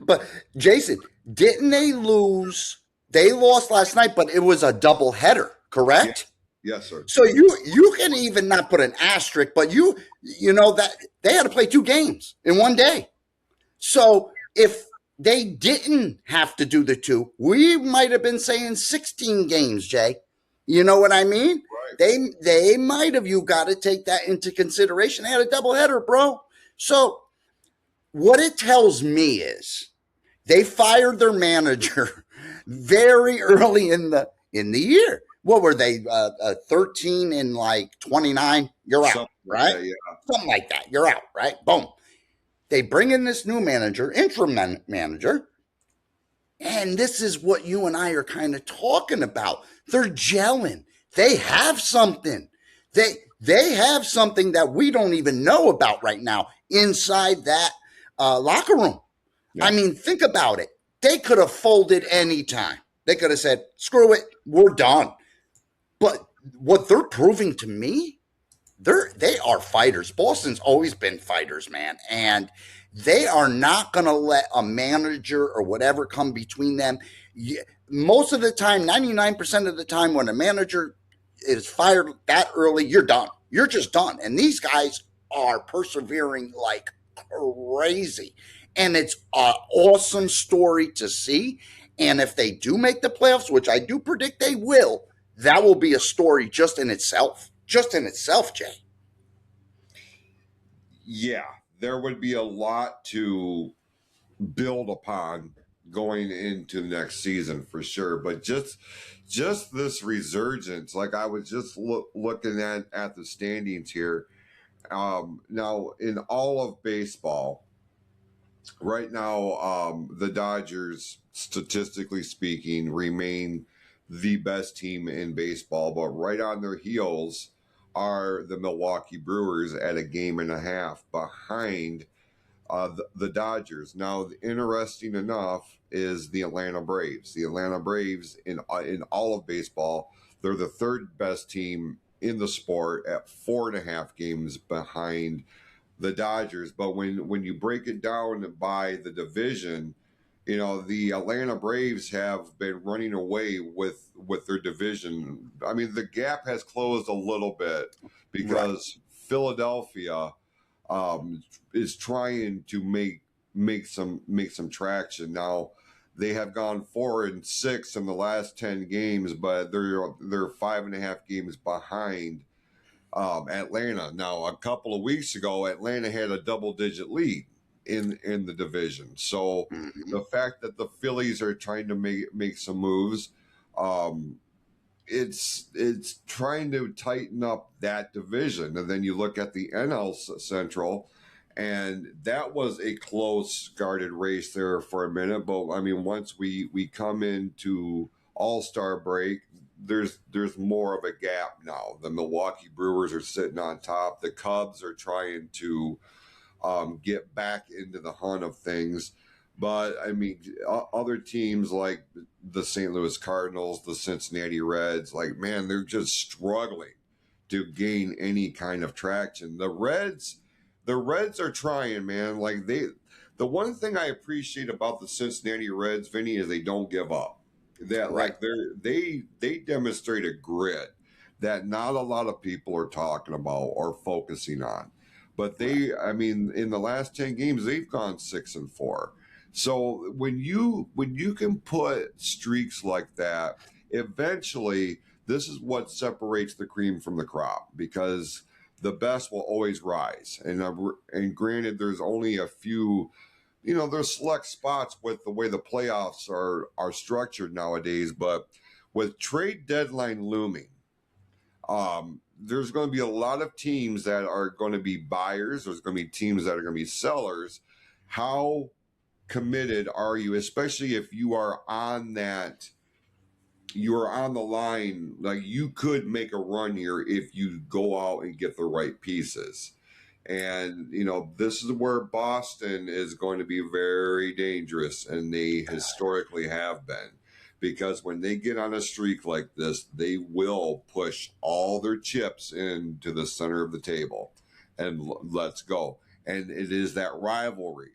But Jason, didn't they lose? They lost last night, but it was a double header, yeah, correct? yes, sir. So you can even not put an asterisk, but you know that they had to play 2 games in one day. So if they didn't have to do the two, we might have been saying 16 games, Jay. You know what I mean? Right. They might have. You got to take that into consideration. They had a double header, bro. So what it tells me is they fired their manager very early in the year. What were they? 13 and like 29. You're out, Something like right? that, yeah. Something like that. You're out, right? Boom. They bring in this new manager, interim manager, and this is what you and I are kind of talking about. They're gelling. They have something. They have something that we don't even know about right now inside that locker room. Yeah. I mean, think about it. They could have folded anytime. They could have said, "Screw it, we're done." But what they're proving to me, they are fighters. Boston's always been fighters, man, and they are not going to let a manager or whatever come between them. Most of the time, 99% of the time, when a manager is fired that early, you're done. You're just done. And these guys are persevering like crazy, and it's an awesome story to see. And if they do make the playoffs, which I do predict they will, that will be a story just in itself. Just in itself, Jay. Yeah, there would be a lot to build upon going into the next season for sure. But just this resurgence, like I was just looking at the standings here. Now in all of baseball, right now, the Dodgers, statistically speaking, remain the best team in baseball, but right on their heels are the Milwaukee Brewers at a game and a half behind the Dodgers. Now, interesting enough is the Atlanta Braves. The Atlanta Braves in all of baseball, they're the third best team in the sport at 4.5 games behind the Dodgers. But when you break it down by the division, the Atlanta Braves have been running away with their division. I mean, the gap has closed a little bit because Philadelphia is trying to make some traction. Now they have gone 4-6 in the last 10 games, but they're 5.5 games behind Atlanta. Now, a couple of weeks ago, Atlanta had a double-digit lead in the division. So the fact that the Phillies are trying to make some moves, it's trying to tighten up that division. And then you look at the NL Central, and that was a close, guarded race there for a minute. But I mean, once we come into All-Star break, there's more of a gap now. The Milwaukee Brewers are sitting on top. The Cubs are trying to get back into the hunt of things. But I mean, other teams like the St. Louis Cardinals, the Cincinnati Reds, like, man, they're just struggling to gain any kind of traction. The Reds are trying, man. Like, the one thing I appreciate about the Cincinnati Reds, Vinny, is they don't give up. That Right. like they demonstrate a grit that not a lot of people are talking about or focusing on. But I mean, in the last 10 games, they've gone 6-4. So when you can put streaks like that, eventually this is what separates the cream from the crop, because the best will always rise. And granted, there's only a few. There's select spots with the way the playoffs are structured nowadays, but with trade deadline looming, there's going to be a lot of teams that are going to be buyers. There's going to be teams that are going to be sellers. How committed are you, especially if you are on the line? Like, you could make a run here if you go out and get the right pieces. And, this is where Boston is going to be very dangerous, and they historically have been. Because when they get on a streak like this, they will push all their chips into the center of the table and let's go. And it is that rivalry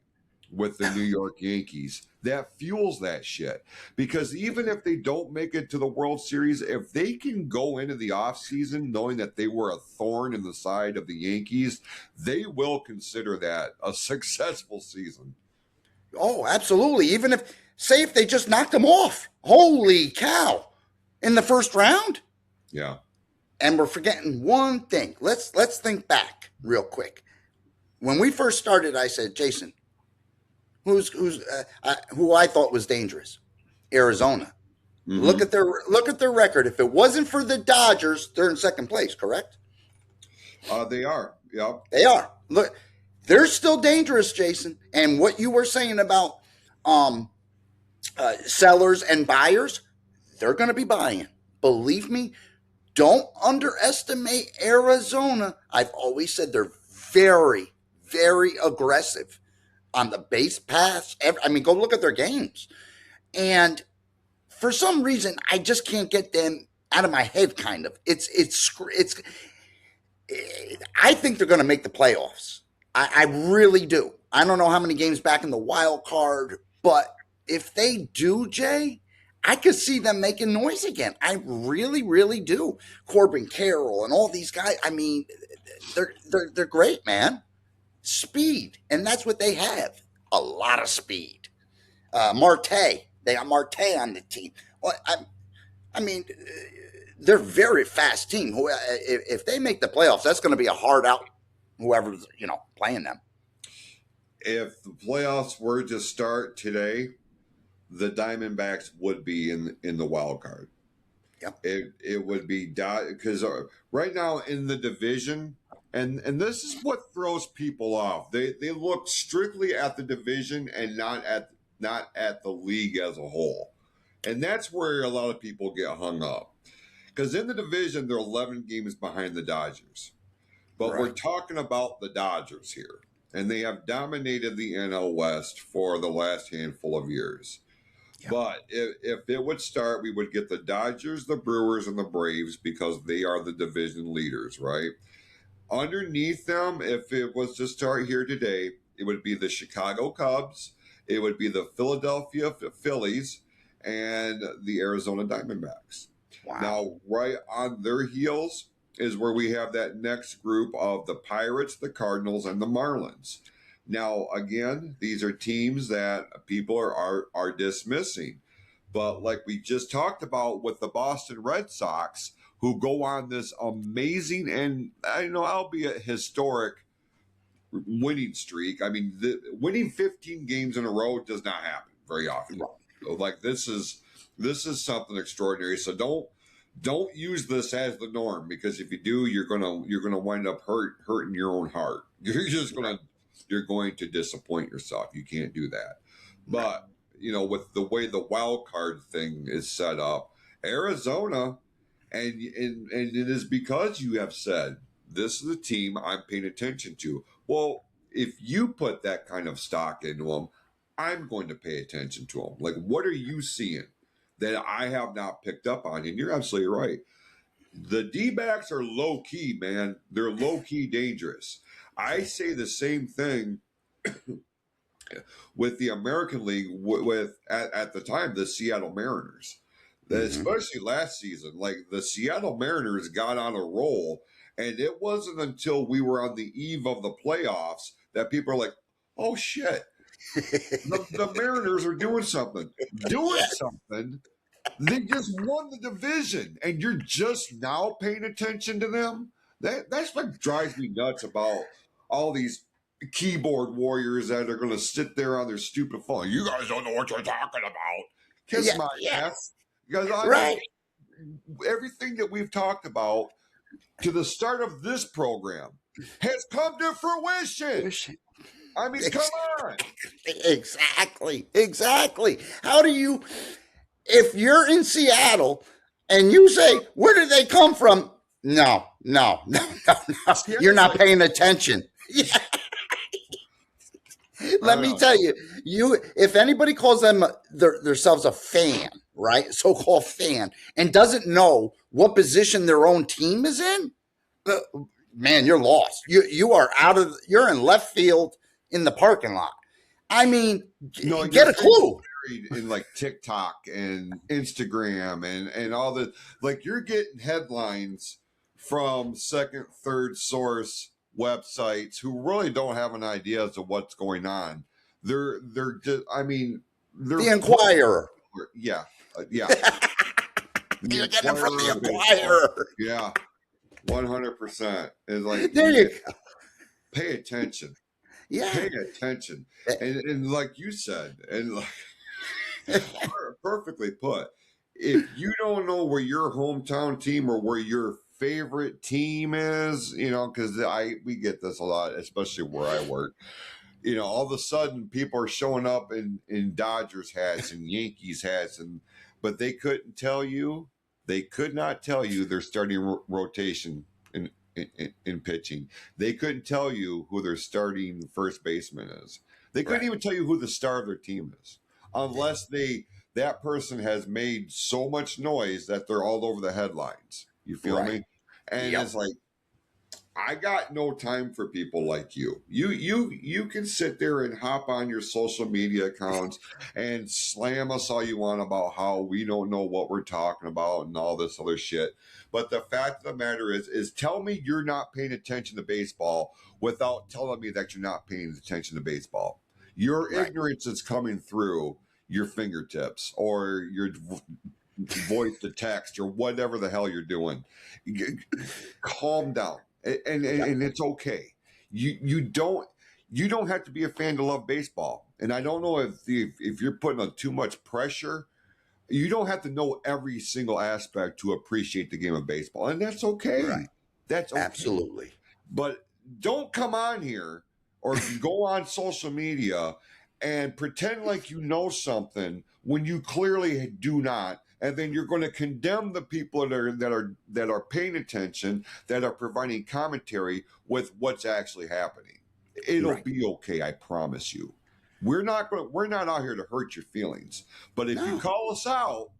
with the New York Yankees that fuels that shit. Because even if they don't make it to the World Series, if they can go into the offseason knowing that they were a thorn in the side of the Yankees, they will consider that a successful season. Oh, absolutely. Even if they just knocked them off. Holy cow. In the first round? Yeah. And we're forgetting one thing. Let's think back real quick. When we first started, I said, Jason, who I thought was dangerous? Arizona. Mm-hmm. Look at their record. If it wasn't for the Dodgers, they're in second place, correct? They are. Yeah. They are. Look, they're still dangerous, Jason. And what you were saying about sellers and buyers, they're going to be buying. Believe me, don't underestimate Arizona. I've always said they're very, very aggressive on the base paths. I mean, go look at their games. And for some reason, I just can't get them out of my head, kind of. I think they're going to make the playoffs. I really do. I don't know how many games back in the wild card, but if they do, Jay, I could see them making noise again. I really, really do. Corbin Carroll and all these guys. I mean, they're great, man. Speed, and that's what they have. A lot of speed. Marte, they got Marte on the team. Well, I mean, they're a very fast team. If they make the playoffs, that's going to be a hard out. Whoever's playing them. If the playoffs were to start today, the Diamondbacks would be in the wild card. Yep. It would be because right now in the division, and this is what throws people off. They look strictly at the division and not at the league as a whole, and that's where a lot of people get hung up. Because in the division, they're 11 games behind the Dodgers. But We're talking about the Dodgers here. and they have dominated the NL West for the last handful of years. Yeah. But if it would start, we would get the Dodgers, the Brewers, and the Braves because they are the division leaders, right? Underneath them, if it was to start here today, it would be the Chicago Cubs, it would be the Philadelphia Phillies, and the Arizona Diamondbacks. Wow. Now, right on their heels is where we have that next group of the Pirates, the Cardinals, and the Marlins. Now, again, these are teams that people are dismissing. But like we just talked about with the Boston Red Sox, who go on this amazing and, albeit historic winning streak. I mean, winning 15 games in a row does not happen very often. Like this is something extraordinary. So don't use this as the norm, because if you do, you're gonna wind up hurting your own heart. You're going to disappoint yourself. You can't do that. But with the way the wild card thing is set up, Arizona, and it is because you have said this is the team I'm paying attention to. Well, if you put that kind of stock into them, I'm going to pay attention to them. Like, what are you seeing that I have not picked up on? And you're absolutely right. The D-backs are low key, man. They're low key dangerous. I say the same thing with the American League with at the time the Seattle Mariners. Especially last season, like the Seattle Mariners got on a roll, and it wasn't until we were on the eve of the playoffs that people are like, "Oh shit, the Mariners are doing something." They just won the division, and you're just now paying attention to them. That's what drives me nuts about all these keyboard warriors that are going to sit there on their stupid phone. You guys don't know what you're talking about. Kiss my ass. Because everything that we've talked about to the start of this program has come to fruition. I mean, come on. Exactly. How do you, if you're in Seattle and you say, where did they come from? No. You're not paying attention. Yeah. Let me tell you, if anybody calls themselves a fan, right, so-called fan, and doesn't know what position their own team is in, man, you're lost. You're in left field in the parking lot. I mean, get a clue. In like TikTok and Instagram and all the, like, you're getting headlines from second, third source websites who really don't have an idea as to what's going on. They're just, I mean, they're the Inquirer. Yeah. You're getting it from the Inquirer. Yeah. 100%. It's like, there you go. Pay attention. Yeah. Pay attention. And like you said, and like perfectly put, if you don't know where your hometown team or where your favorite team is, because we get this a lot, especially where I work. All of a sudden people are showing up in Dodgers hats and Yankees hats, but they could not tell you their starting rotation in pitching. They couldn't tell you who their starting first baseman is. They couldn't even tell you who the star of their team is, unless that person has made so much noise that they're all over the headlines. You feel me? And it's like, I got no time for people like you. You can sit there and hop on your social media accounts and slam us all you want about how we don't know what we're talking about and all this other shit. But the fact of the matter is tell me you're not paying attention to baseball without telling me that you're not paying attention to baseball. Your ignorance is coming through your fingertips or your voice to text or whatever the hell you're doing. Calm down. And it's okay. You don't have to be a fan to love baseball. And I don't know if you're putting on too much pressure. You don't have to know every single aspect to appreciate the game of baseball, and that's okay. Right. That's okay. Absolutely. But don't come on here or go on social media and pretend like you know something when you clearly do not. And then you're going to condemn the people that are paying attention, that are providing commentary with what's actually happening. It'll Right. be okay, I promise you. We're not out here to hurt your feelings. But if you No. call us out,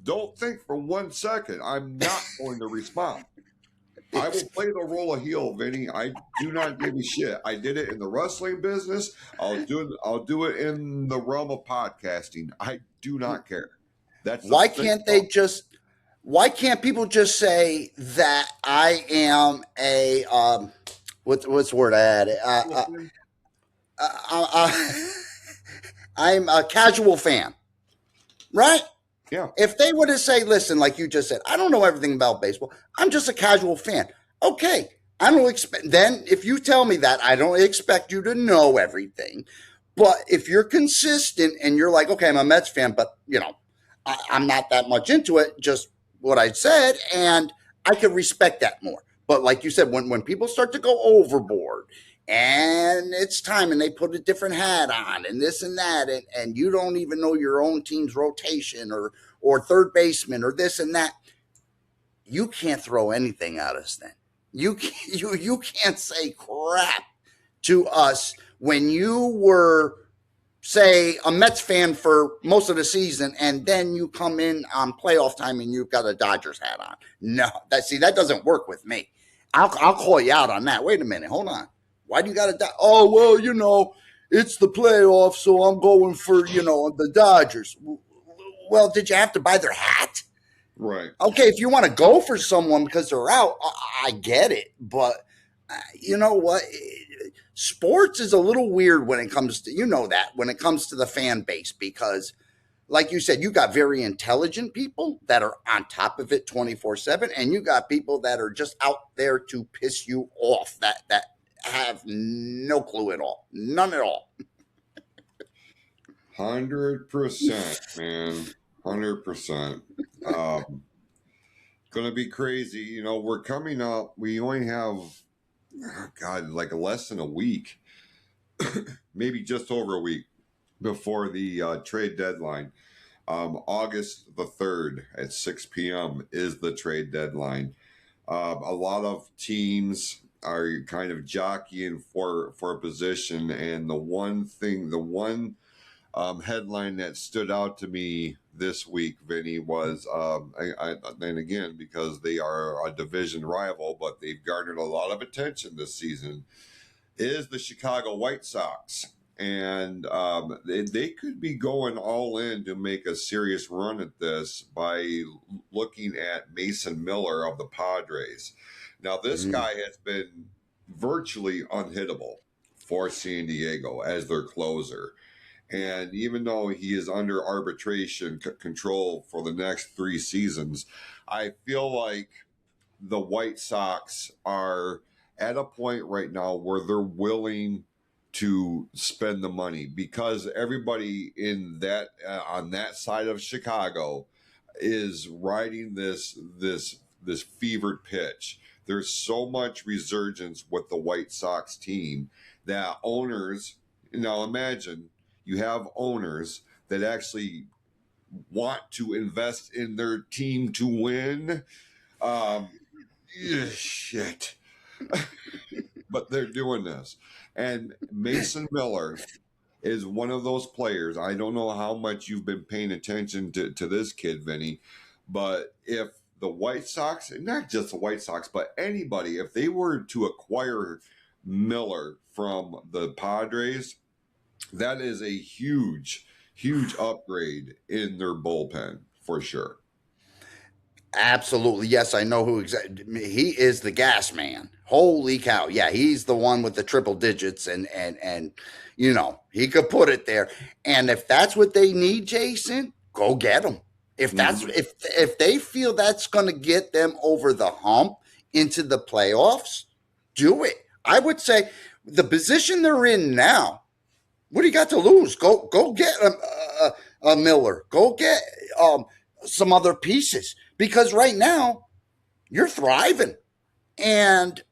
don't think for 1 second I'm not going to respond. I It's will play the role of heel, Vinny. I do not give a shit. I did it in the wrestling business. I'll do it in the realm of podcasting. I do not care. That's the why thing. can't they just? Why can't people just say that I am a what's the word I had? Uh, I'm a casual fan, right? Yeah. If they were to say, listen, like you just said, I don't know everything about baseball. I'm just a casual fan. Okay. I don't expect, then if you tell me that, I don't expect you to know everything. But if you're consistent and you're like, okay, I'm a Mets fan, but I'm not that much into it, just what I said, and I can respect that more. But like you said, when people start to go overboard and it's time and they put a different hat on and this and that, and you don't even know your own team's rotation or third baseman or this and that, you can't throw anything at us then. You can't say crap to us when you were, say, a Mets fan for most of the season, and then you come in on playoff time and you've got a Dodgers hat on. No, that doesn't work with me. I'll call you out on that. Wait a minute, hold on. Why do you got to? Oh well, it's the playoffs, so I'm going for the Dodgers. Well, did you have to buy their hat? Right. Okay, if you want to go for someone because they're out, I get it. But you know what? Sports is a little weird when it comes to, when it comes to the fan base, because like you said, you got very intelligent people that are on top of it 24/7, and you got people that are just out there to piss you off, that have no clue at all. None at all. 100%, man. 100%. Gonna be crazy. We're coming up. We only have, God, like less than a week, maybe just over a week before the trade deadline. August the 3rd at 6 p.m. is the trade deadline. A lot of teams are kind of jockeying for a position, and the one headline that stood out to me this week, Vinny, was, and again, because they are a division rival, but they've garnered a lot of attention this season, is the Chicago White Sox. And they could be going all in to make a serious run at this by looking at Mason Miller of the Padres. Now, this guy has been virtually unhittable for San Diego as their closer. And even though he is under arbitration control for the next 3 seasons, I feel like the White Sox are at a point right now where they're willing to spend the money, because everybody in that on that side of Chicago is riding this fevered pitch. There's so much resurgence with the White Sox team that owners, now imagine you have owners that actually want to invest in their team to win. Shit. But they're doing this. And Mason Miller is one of those players. I don't know how much you've been paying attention to this kid, Vinny, but if the White Sox, and not just the White Sox, but anybody, if they were to acquire Miller from the Padres, that is a huge, huge upgrade in their bullpen for sure. Absolutely. Yes, I know who exactly. He is the gas man. Holy cow. Yeah, he's the one with the triple digits, and he could put it there. And if that's what they need, Jason, go get him. If that's if they feel that's going to get them over the hump into the playoffs, do it. I would say the position they're in now, what do you got to lose? Go get a Miller. Go get some other pieces, because right now you're thriving, and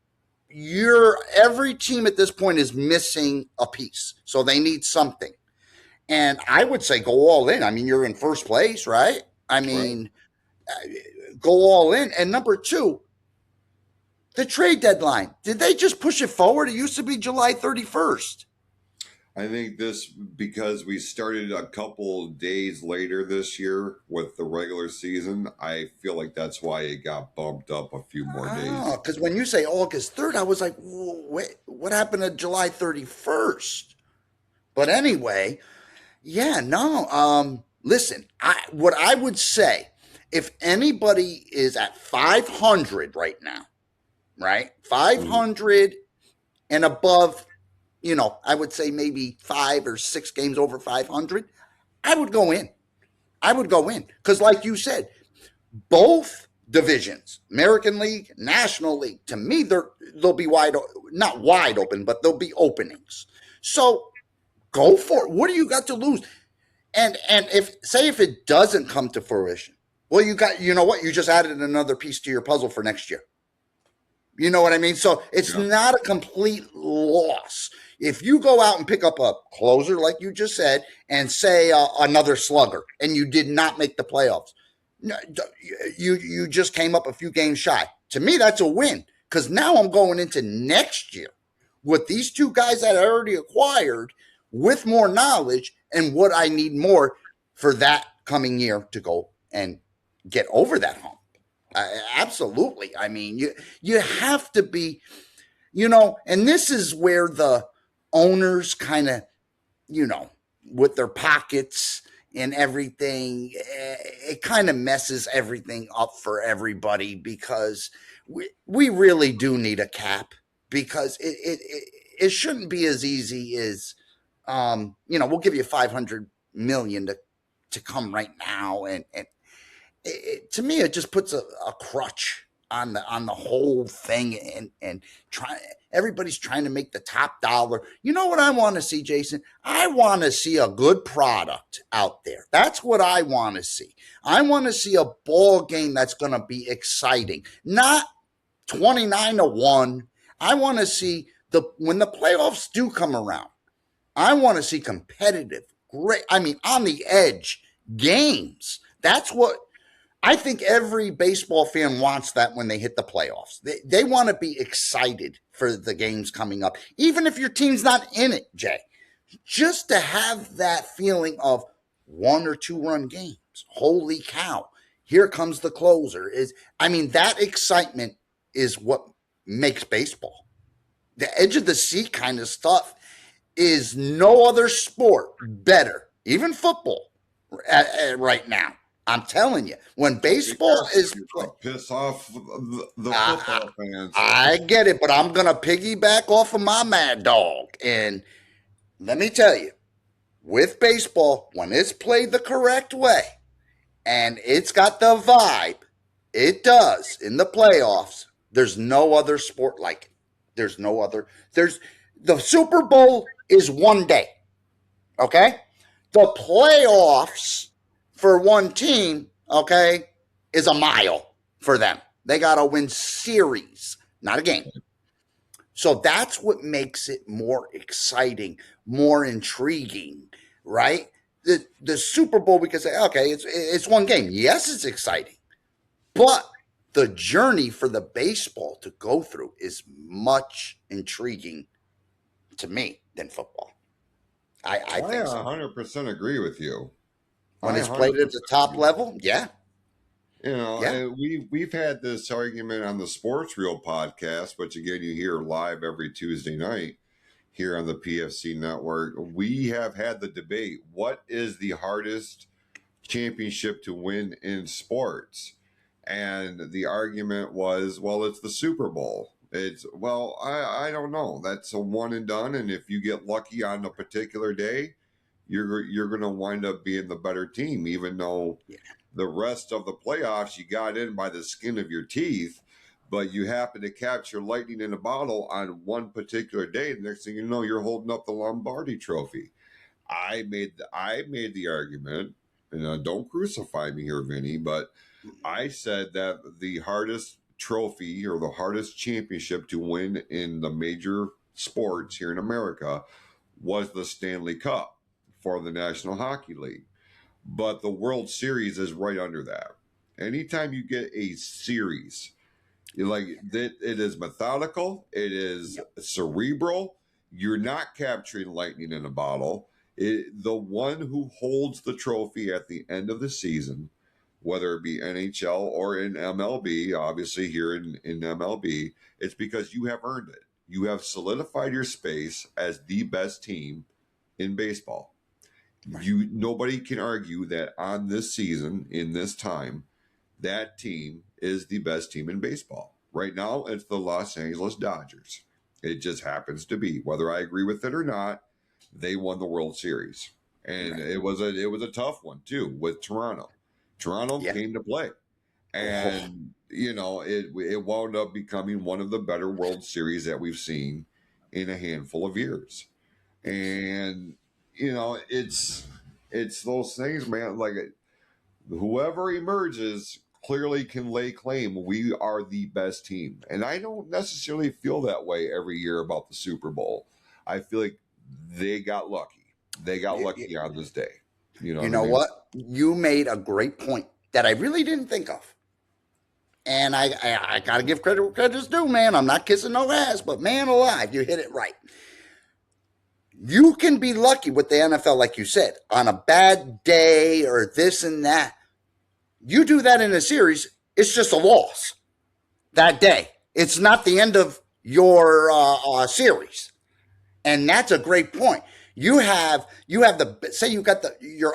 every team at this point is missing a piece, so they need something. And I would say go all in. I mean, you're in first place, right? I mean, go all in. And number two, The trade deadline. Did they just push it forward? It used to be July 31st. I think this because we started a couple days later this year with the regular season. I feel like that's why it got bumped up a few more days. Because when you say August 3rd, I was like, wait, what happened to July 31st? But anyway, yeah, no. Listen, what I would say, if anybody is at 500 right now, right? 500 and above, I would say maybe 5 or 6 games over 500, I would go in. Because like you said, both divisions, American League, National League, to me, they'll be not wide open, but there'll be openings. So go for it. What do you got to lose? And if it doesn't come to fruition, well, you know what? You just added another piece to your puzzle for next year. You know what I mean? So it's not a complete loss. If you go out and pick up a closer, like you just said, and say another slugger, and you did not make the playoffs, you just came up a few games shy. To me, that's a win, because now I'm going into next year with these two guys that I already acquired with more knowledge and what I need more for that coming year to go and get over that hump. Absolutely. I mean, you have to be, and this is where the owners kind of, with their pockets and everything, it kind of messes everything up for everybody, because we really do need a cap, because it shouldn't be as easy as, we'll give you $500 million to come right now, and to me, it just puts a crutch on the whole thing, and everybody's trying to make the top dollar. You know what I want to see, Jason? I want to see a good product out there. That's what I want to see. I want to see a ball game that's going to be exciting, not 29-1. I want to see when the playoffs do come around, I want to see competitive, great, on the edge games. That's what I think every baseball fan wants, that when they hit the playoffs. They want to be excited for the games coming up, even if your team's not in it, Jay. Just to have that feeling of 1 or 2 run games. Holy cow. Here comes the closer. That excitement is what makes baseball. The edge of the seat kind of stuff is no other sport better, even football, right now. I'm telling you, when baseball is piss off the football fans. I get it, but I'm gonna piggyback off of my mad dog, and let me tell you, with baseball, when it's played the correct way and it's got the vibe it does in the playoffs, there's no other sport like it. There's no other. The Super Bowl is one day, okay? The playoffs for one team, okay, is a mile for them. They got to win series, not a game. So that's what makes it more exciting, more intriguing, right? The Super Bowl, we can say, okay, it's one game. Yes, it's exciting, but the journey for the baseball to go through is much intriguing to me than football. I think so. 100% agree with you. When it's played at the top level, yeah. We've had this argument on the Sports Reel podcast, which again you hear live every Tuesday night here on the PFC network. We have had the debate: what is the hardest championship to win in sports? And the argument was, well, it's the Super Bowl. I don't know. That's a one and done, and if you get lucky on a particular day, you're going to wind up being the better team, even though the rest of the playoffs you got in by the skin of your teeth, but you happen to capture lightning in a bottle on one particular day. The next thing you know, you're holding up the Lombardi Trophy. I made the argument, and don't crucify me here, Vinny, but I said that the hardest trophy or the hardest championship to win in the major sports here in America was the Stanley Cup for the National Hockey League. But the World Series is right under that. Anytime you get a series, It is methodical. It is cerebral. You're not capturing lightning in a bottle. The one who holds the trophy at the end of the season, whether it be NHL or in MLB, obviously here in MLB, it's because you have earned it. You have solidified your space as the best team in baseball. Nobody can argue that on this season, in this time, that team is the best team in baseball. Right now, it's the Los Angeles Dodgers. It just happens to be. Whether I agree with it or not, they won the World Series. And it was a tough one too with Toronto. Toronto came to play. And it wound up becoming one of the better World Series that we've seen in a handful of years. And it's those things, man. Like whoever emerges clearly can lay claim we are the best team. And I don't necessarily feel that way every year about the Super Bowl. I feel like they got lucky. They got lucky on this day. You know what? You made a great point that I really didn't think of. And I got to give credit where credit's due, man. I'm not kissing no ass, but man alive, you hit it right. You can be lucky with the NFL, like you said, on a bad day or this and that. You do that in a series, it's just a loss that day. It's not the end of your series. And that's a great point. You're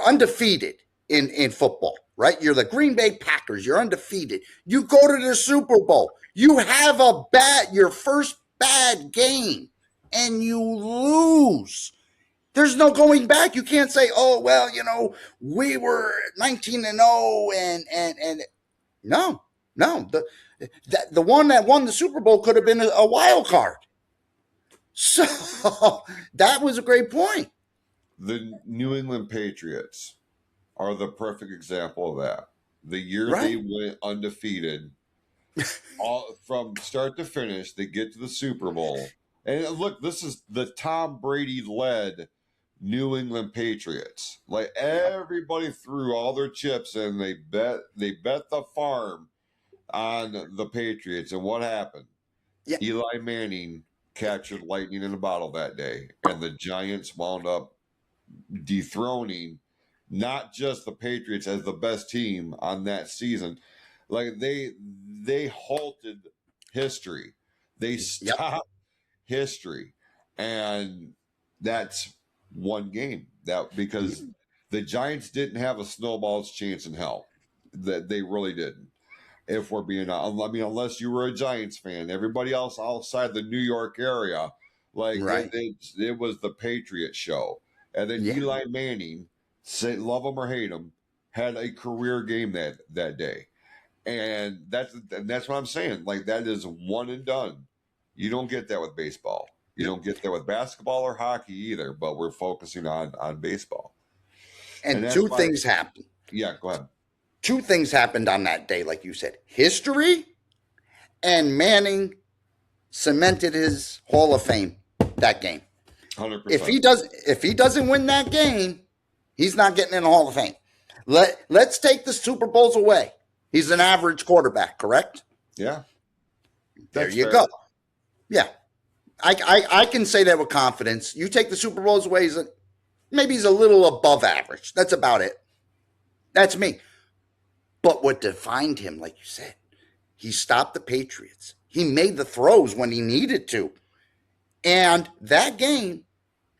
undefeated in football, right? You're the Green Bay Packers. You're undefeated. You go to the Super Bowl. You have your first bad game and you lose. There's no going back. You can't say, oh, well, we were 19-0 and no. The one that won the Super Bowl could have been a wild card. So that was a great point. The New England Patriots are the perfect example of that. The year they went undefeated, from start to finish, they get to the Super Bowl. And look, this is the Tom Brady led New England Patriots. Like everybody threw all their chips and they bet the farm on the Patriots. And what happened? Yeah. Eli Manning captured lightning in a bottle that day, and the Giants wound up dethroning not just the Patriots as the best team on that season. Like they halted history. They stopped history. And that's one game. That because the Giants didn't have a snowball's chance in hell. That they really didn't. If we're being, unless you were a Giants fan, everybody else outside the New York area, it was the Patriot show. And then Eli Manning, say love him or hate him, had a career game that day, and that's what I'm saying. Like that is one and done. You don't get that with baseball. You don't get that with basketball or hockey either. But we're focusing on baseball. And two things happened. Yeah, go ahead. Two things happened on that day, like you said. History and Manning cemented his Hall of Fame that game. 100%. If he doesn't win that game, he's not getting in the Hall of Fame. Let's take the Super Bowls away. He's an average quarterback, correct? Yeah. There you go. Yeah. I can say that with confidence. You take the Super Bowls away, maybe he's a little above average. That's about it. That's me. But what defined him, like you said, he stopped the Patriots. He made the throws when he needed to. And that game,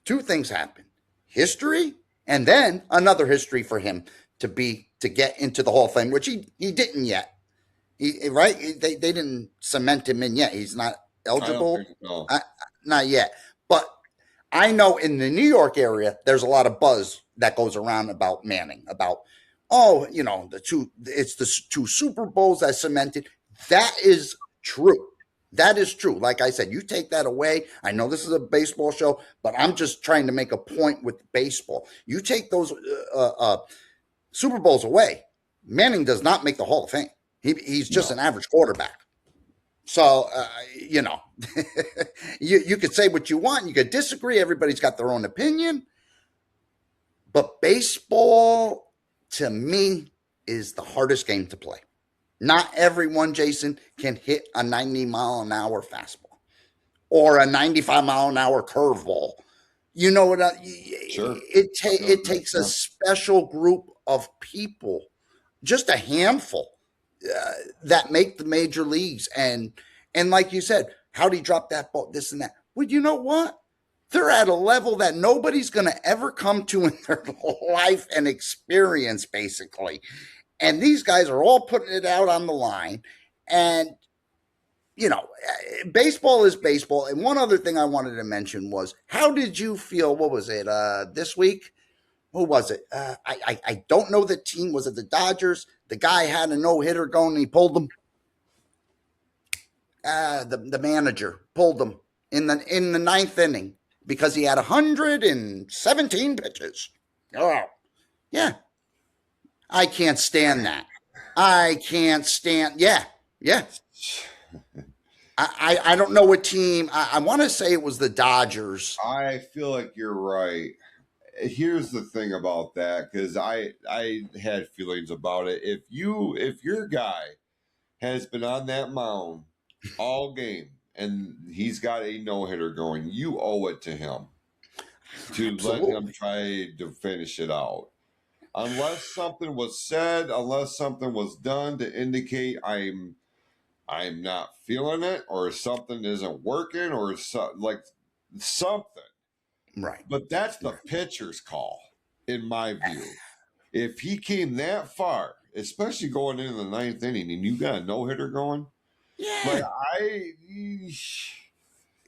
two things happened. History, and then another history for him to get into the Hall of Fame, which he didn't yet. They didn't cement him in yet. He's not eligible. Not yet. But I know in the New York area, there's a lot of buzz that goes around about Manning, about it's the two Super Bowls that cemented. That is true. That is true. Like I said, you take that away. I know this is a baseball show, but I'm just trying to make a point with baseball. You take those Super Bowls away, Manning does not make the Hall of Fame. He's just an average quarterback. So, you could say what you want. You could disagree. Everybody's got their own opinion. But baseball, to me, is the hardest game to play. Not everyone, Jason, can hit a 90-mile-an-hour fastball or a 95-mile-an-hour curveball. You know what? Sure. It takes a special group of people, just a handful, that make the major leagues. And like you said, how'd he drop that ball? This and that. Well, you know what? They're at a level that nobody's going to ever come to in their life and experience, basically. And these guys are all putting it out on the line. And, baseball is baseball. And one other thing I wanted to mention was, how did you feel? What was it? This week? Who was it? I don't know the team. Was it the Dodgers? The guy had a no-hitter going and he pulled them. The manager pulled them in the ninth inning because he had 117 pitches. Oh, yeah. I can't stand that. I can't stand. Yeah. I don't know what team. I want to say it was the Dodgers. I feel like you're right. Here's the thing about that, because I had feelings about it. If your guy has been on that mound all game and he's got a no-hitter going, you owe it to him to Absolutely. let him try to finish it out. Unless something was said, unless something was done to indicate I'm not feeling it, or something isn't working, or something. Right. But that's the pitcher's call, in my view. If he came that far, especially going into the ninth inning, and you got a no-hitter going, Yeah.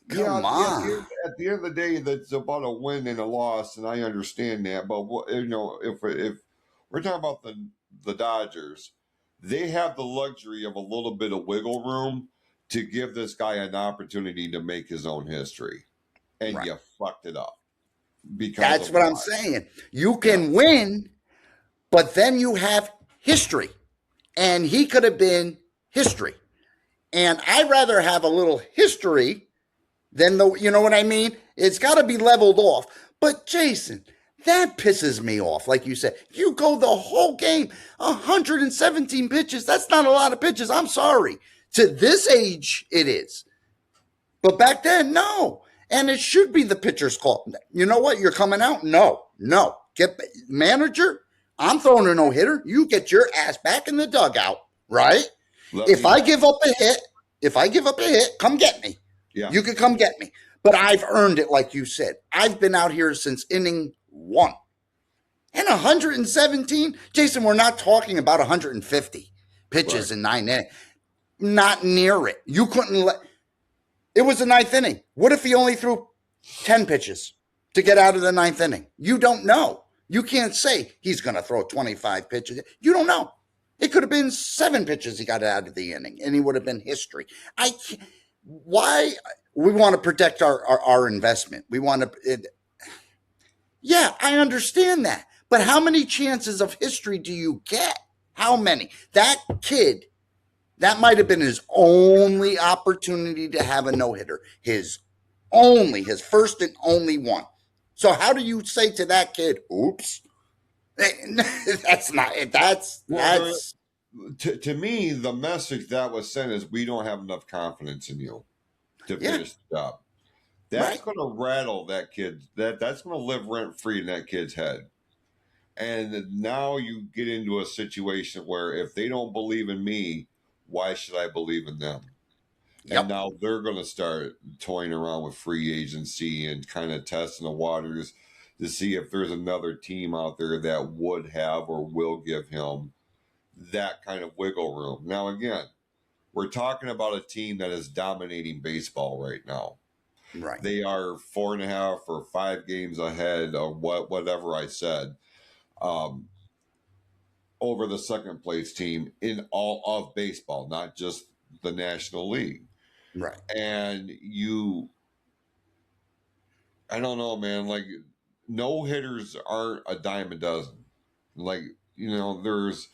Come on. At the end of the day, that's about a win and a loss, and I understand that. But if we're talking about the Dodgers, they have the luxury of a little bit of wiggle room to give this guy an opportunity to make his own history, and Right. you fucked it up. Because That's what I'm saying. You can win, but then you have history, and he could have been history. And I'd rather have a little history than you know what I mean? It's got to be leveled off. But Jason, that pisses me off. Like you said, you go the whole game, 117 pitches. That's not a lot of pitches. I'm sorry. To this age, it is. But back then, no. And it should be the pitcher's call. You know what? You're coming out? No. Get manager. I'm throwing a no-hitter. You get your ass back in the dugout, right? If I give up a hit, come get me. Yeah. You could come get me. But I've earned it, like you said. I've been out here since inning 1. And 117, Jason, we're not talking about 150 pitches in 9 innings. Not near it. You couldn't let. It was the 9th inning. What if he only threw 10 pitches to get out of the 9th inning? You don't know. You can't say he's going to throw 25 pitches. You don't know. It could have been 7 pitches he got out of the inning, and he would have been history. Why? We want to protect our investment. We want to. Yeah, I understand that. But how many chances of history do you get? How many? That kid, that might have been his only opportunity to have a no-hitter. His first and only one. So how do you say to that kid, oops? That's not it. That's to me, the message that was sent is we don't have enough confidence in you to finish the job. That's going to rattle that kid. That's going to live rent free in that kid's head. And now you get into a situation where if they don't believe in me, why should I believe in them? Yep. And now they're going to start toying around with free agency and kind of testing the waters to see if there's another team out there that would have or will give him that kind of wiggle room. Now, again, we're talking about a team that is dominating baseball right now. Right. They are 4.5 or 5 games ahead of whatever I said over the second place team in all of baseball, not just the National League. Right. And I don't know, man, like no hitters aren't a dime a dozen. Like, there's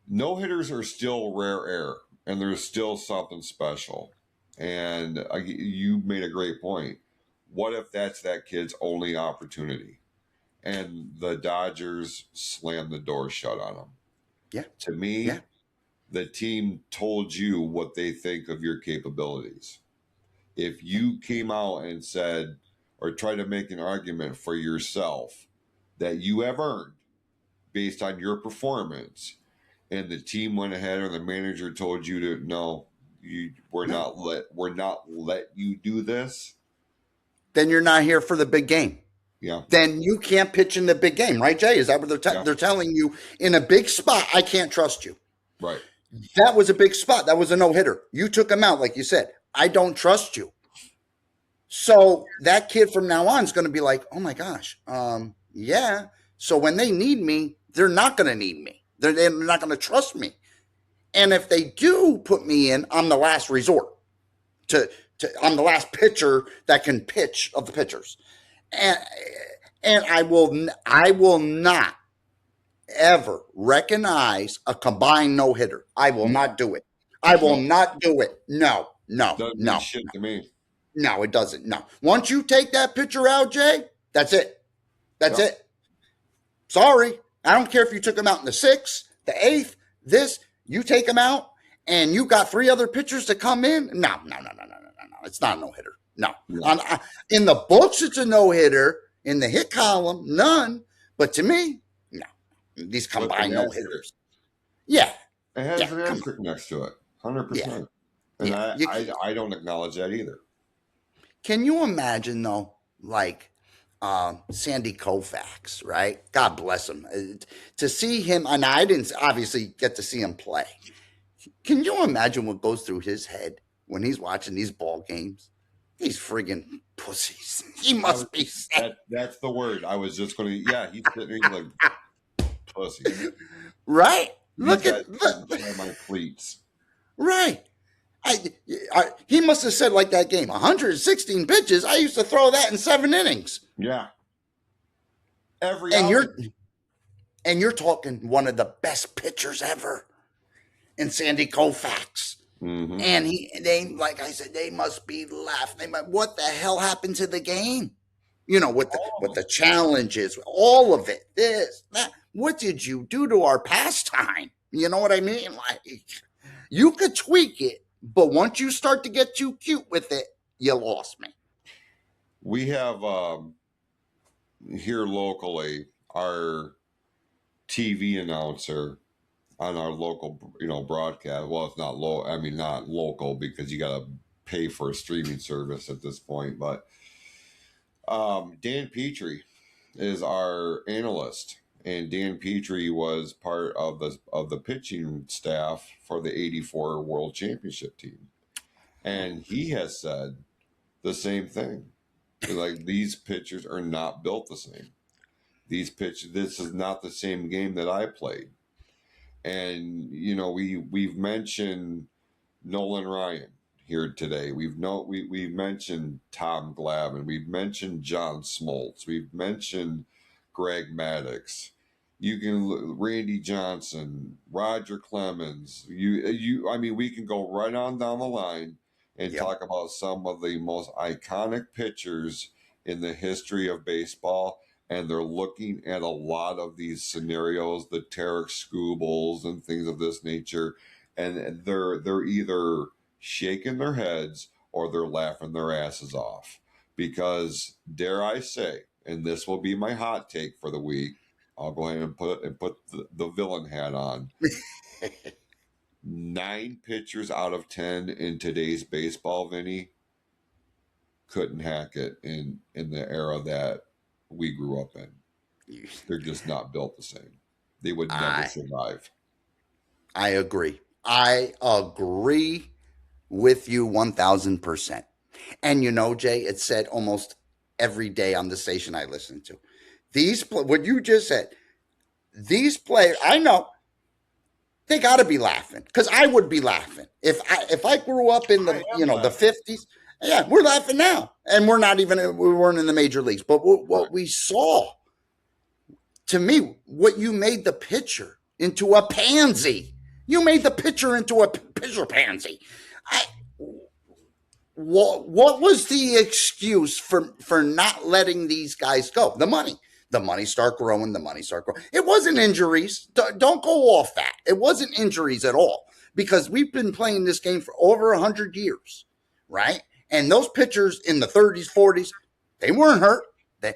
no hitters are still rare air, and there's still something special. And you made a great point. What if that's that kid's only opportunity? And the Dodgers slammed the door shut on him. Yeah. To me, the team told you what they think of your capabilities. If you came out and said, or tried to make an argument for yourself that you have earned based on your performance, and the team went ahead or the manager told you to no, we're not let you do this, then you're not here for the big game. yeah, Then you can't pitch in the big game, right, Jay? Is that what they're telling you? In a big spot, I can't trust you. right. That was a big spot. That was a no-hitter. You took him out, like you said. I don't trust you. So that kid from now on is going to be like, oh my gosh, yeah. So when they need me, they're not going to need me. They're not going to trust me. And if they do put me in, I'm the last resort. I'm the last pitcher that can pitch of the pitchers, and I will not ever recognize a combined no hitter. I will not do it. I will not do it. No. Doesn't mean shit to me. No, it doesn't. No. Once you take that pitcher out, Jay, that's it. That's it. Sorry. I don't care if you took him out in the 6th, the 8th, you take him out and you got 3 other pitchers to come in. No. It's not a no-hitter. No. In the books, it's a no-hitter. In the hit column, none. But to me, no. These combined no-hitters. Yeah. It has an asterisk next to it. 100%. And I don't acknowledge that either. Can you imagine, though, like Sandy Koufax, right? God bless him. To see him, and I didn't obviously get to see him play. Can you imagine what goes through his head when he's watching these ball games? These friggin' pussies. He must be sad. That's the word. I was just going to, he's sitting there like, pussy. Right? Look at my cleats. Right. He must have said like that game, 116 pitches. I used to throw that in 7 innings. Yeah. And you're talking one of the best pitchers ever in Sandy Koufax. Mm-hmm. And they, like I said, they must be laughing. What the hell happened to the game? You know, with the challenges, all of it, this, that. What did you do to our pastime? You know what I mean? Like, you could tweak it, but once you start to get too cute with it, you lost me. We have here locally our TV announcer on our local, broadcast. Well, it's not low. I mean, not local because you got to pay for a streaming service at this point. But Dan Petrie is our analyst, and Dan Petrie was part of the pitching staff for the '84 World Championship team, and he has said the same thing. Like, these pitchers are not built the same. This is not the same game that I played. And, we've mentioned Nolan Ryan here today. We've mentioned Tom Glavine. We've mentioned John Smoltz. We've mentioned Greg Maddux. You can Randy Johnson, Roger Clemens. We can go right on down the line and talk about some of the most iconic pitchers in the history of baseball. And they're looking at a lot of these scenarios, the Tarek Skubals and things of this nature, and they're either shaking their heads or they're laughing their asses off. Because, dare I say, and this will be my hot take for the week, I'll go ahead and put the villain hat on. 9 pitchers out of 10 in today's baseball, Vinny, couldn't hack it in the era that we grew up in. They're just not built the same. They would never survive. I agree. I agree with you 1,000%. And Jay, it's said almost every day on the station I listen to. What you just said, these players, I know they got to be laughing, because I would be laughing if I grew up in the the 50s. Yeah, we're laughing now, and we weren't in the major leagues. But what we saw, to me, what you made the pitcher into a pansy. You made the pitcher into a pitcher pansy. What was the excuse for not letting these guys go? The money. The money start growing. It wasn't injuries. Don't go off that. It wasn't injuries at all. because we've been playing this game for over 100 years, right? And those pitchers in the 30s, 40s, they weren't hurt. They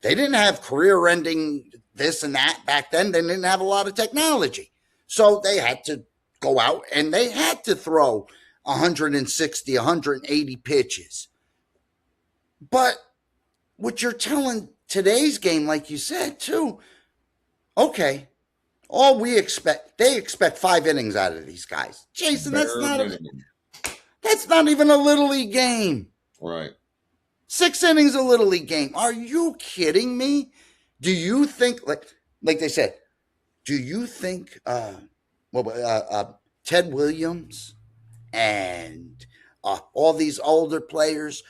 didn't have career-ending this and that back then. They didn't have a lot of technology. So they had to go out and they had to throw 160, 180 pitches. But what you're telling today's game, like you said, too, okay, all we expect, they expect 5 innings out of these guys. Jason, that's not even a Little League game. Right. 6 innings a Little League game. Are you kidding me? Do you think, like they said, do you think Ted Williams and all these older players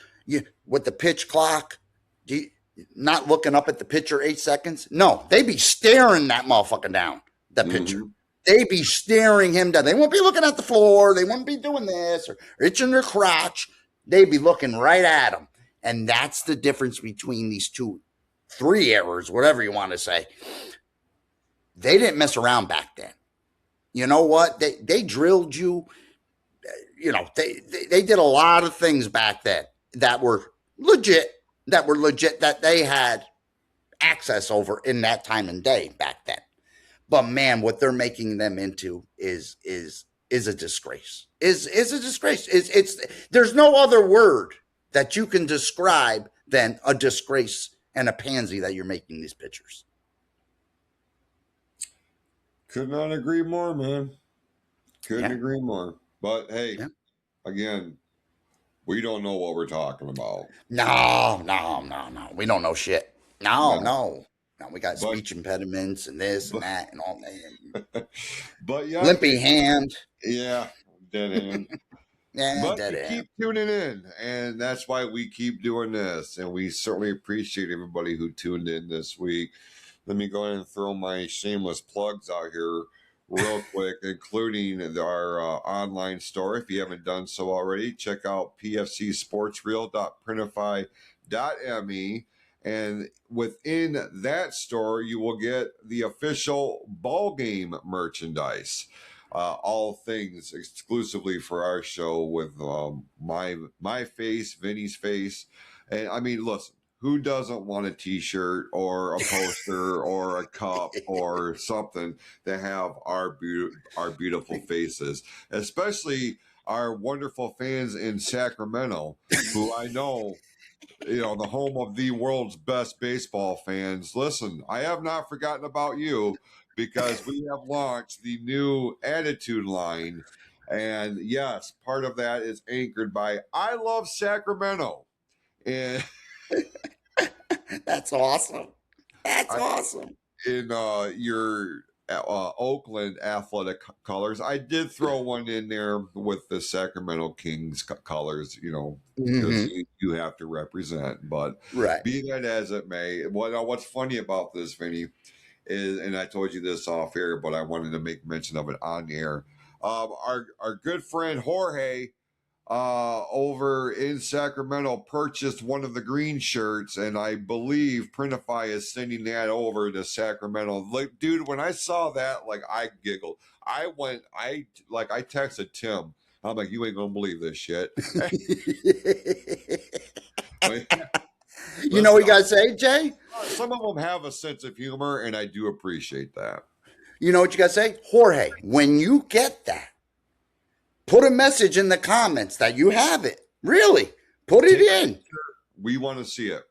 with the pitch clock, not looking up at the pitcher 8 seconds? No, they be staring that motherfucker down, the pitcher. They be staring him down. They won't be looking at the floor. They won't be doing this or itching their crotch. They be looking right at him. And that's the difference between these 3 errors, whatever you want to say. They didn't mess around back then. You know what? They drilled you. You know, they did a lot of things back then that were legit, that they had access over in that time and day back then. But man, what they're making them into is a disgrace. Is a disgrace. It's there's no other word that you can describe than a disgrace and a pansy that you're making these pitchers. Could not agree more, man. Couldn't agree more. But hey, again, we don't know what we're talking about. No. We don't know shit. No. We got speech impediments and this and that and all that. But yeah, limpy hand. Yeah, dead hand. But you keep tuning in, and that's why we keep doing this. And we certainly appreciate everybody who tuned in this week. Let me go ahead and throw my shameless plugs out here real quick, including our online store. If you haven't done so already, check out pfcsportsreel.printify.me. And within that store, you will get the official ball game merchandise. All things exclusively for our show with my face, Vinny's face. And I mean, listen, who doesn't want a t-shirt or a poster or a cup or something that have our beautiful faces, especially our wonderful fans in Sacramento, who I know, the home of the world's best baseball fans. Listen, I have not forgotten about you, because we have launched the new Attitude line. And yes, part of that is anchored by I Love Sacramento. And that's awesome. That's awesome. In your Oakland athletic colors, I did throw one in there with the Sacramento Kings colors, because you have to represent. But be that as it may, what's funny about this, Vinny, is, and I told you this off air, but I wanted to make mention of it on air. Our good friend Jorge over in Sacramento purchased one of the green shirts, and I believe Printify is sending that over to Sacramento. Like, dude, when I saw that, I giggled. I texted Tim. I'm like, you ain't gonna believe this shit. You know what you gotta say, Jay? Some of them have a sense of humor, and I do appreciate that. You know what you gotta say? Jorge, when you get that, put a message in the comments that you have it. Really, put it in. We want to see it.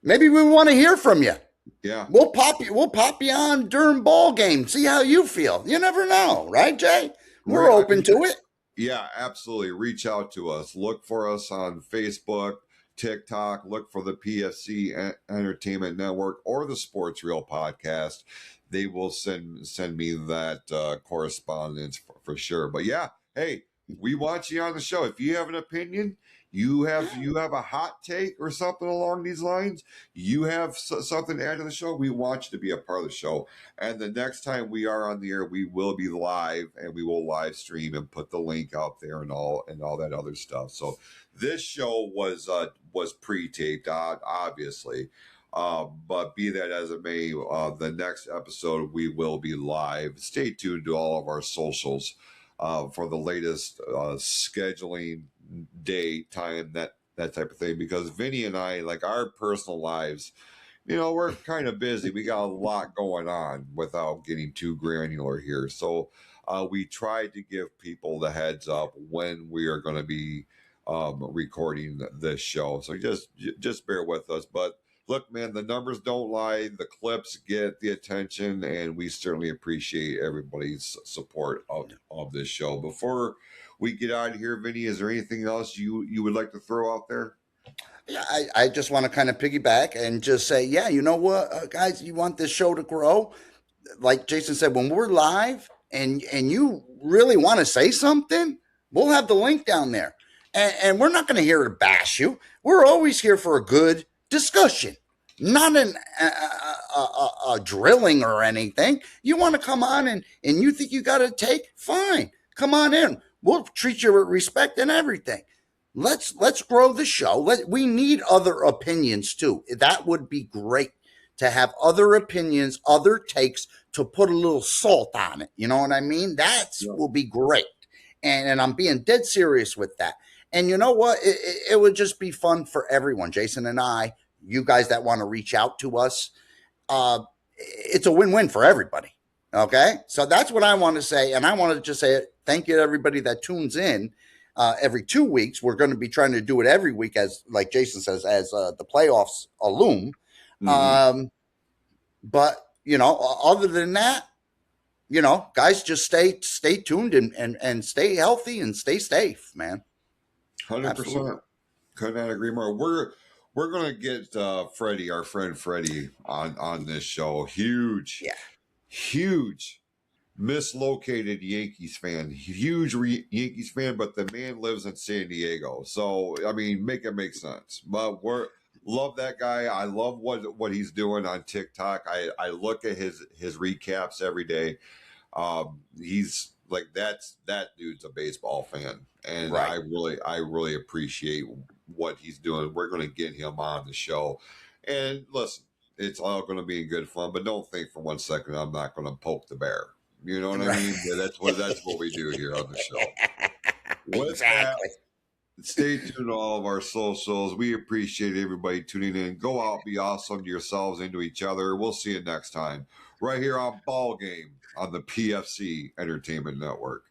Maybe we want to hear from you. Yeah, we'll pop you on during ball game. See how you feel. You never know, right, Jay? We're open to it. Yeah, absolutely. Reach out to us. Look for us on Facebook, TikTok. Look for the PFC Entertainment Network or the Sports Reel podcast. They will send me that correspondence for sure. But yeah, hey, we want you on the show. If you have an opinion, you have a hot take or something along these lines, you have something to add to the show, we want you to be a part of the show. And the next time we are on the air, we will be live, and we will live stream and put the link out there and all that other stuff. So this show was pre-taped, obviously. But be that as it may, the next episode we will be live. Stay tuned to all of our socials. for the latest scheduling day, time, that type of thing. Because Vinny and I, like our personal lives, we're kind of busy. We got a lot going on without getting too granular here. So we tried to give people the heads up when we are going to be recording this show. So just bear with us. But look, man, the numbers don't lie. The clips get the attention, and we certainly appreciate everybody's support of this show. Before we get out of here, Vinny, is there anything else you would like to throw out there? Yeah, I just want to kind of piggyback and just say, yeah, you know what, guys, you want this show to grow? Like Jason said, when we're live and you really want to say something, we'll have the link down there. And we're not going to here to bash you. We're always here for a good discussion, not a drilling or anything. You want to come on and you think you got to take, fine. Come on in. We'll treat you with respect and everything. Let's grow the show. We need other opinions too. That would be great to have other opinions, other takes to put a little salt on it. You know what I mean? Will be great. And I'm being dead serious with that. And you know what? It would just be fun for everyone. Jason and I, you guys that want to reach out to us, it's a win-win for everybody. Okay? So that's what I want to say. And I want to just say thank you to everybody that tunes in. Every 2 weeks. We're going to be trying to do it every week, as like Jason says, as the playoffs loom. Mm-hmm. But other than that, guys, just stay tuned and stay healthy and stay safe, man. 100%. Could not agree more. We're gonna get Freddie, our friend Freddie, on this show. Huge mislocated Yankees fan, huge Yankees fan, but the man lives in San Diego. So I mean, make it make sense. But love that guy. I love what he's doing on TikTok. I look at his recaps every day. He's like that dude's a baseball fan, and Right. I really appreciate what he's doing. We're going to get him on the show, and listen, it's all going to be in good fun. But don't think for 1 second I'm not going to poke the bear. You know what I mean? Yeah, that's what we do here on the show. With that, stay tuned to all of our socials. We appreciate everybody tuning in. Go out, be awesome to yourselves and to each other. We'll see you next time, right here on Ball Game on the PFC Entertainment Network.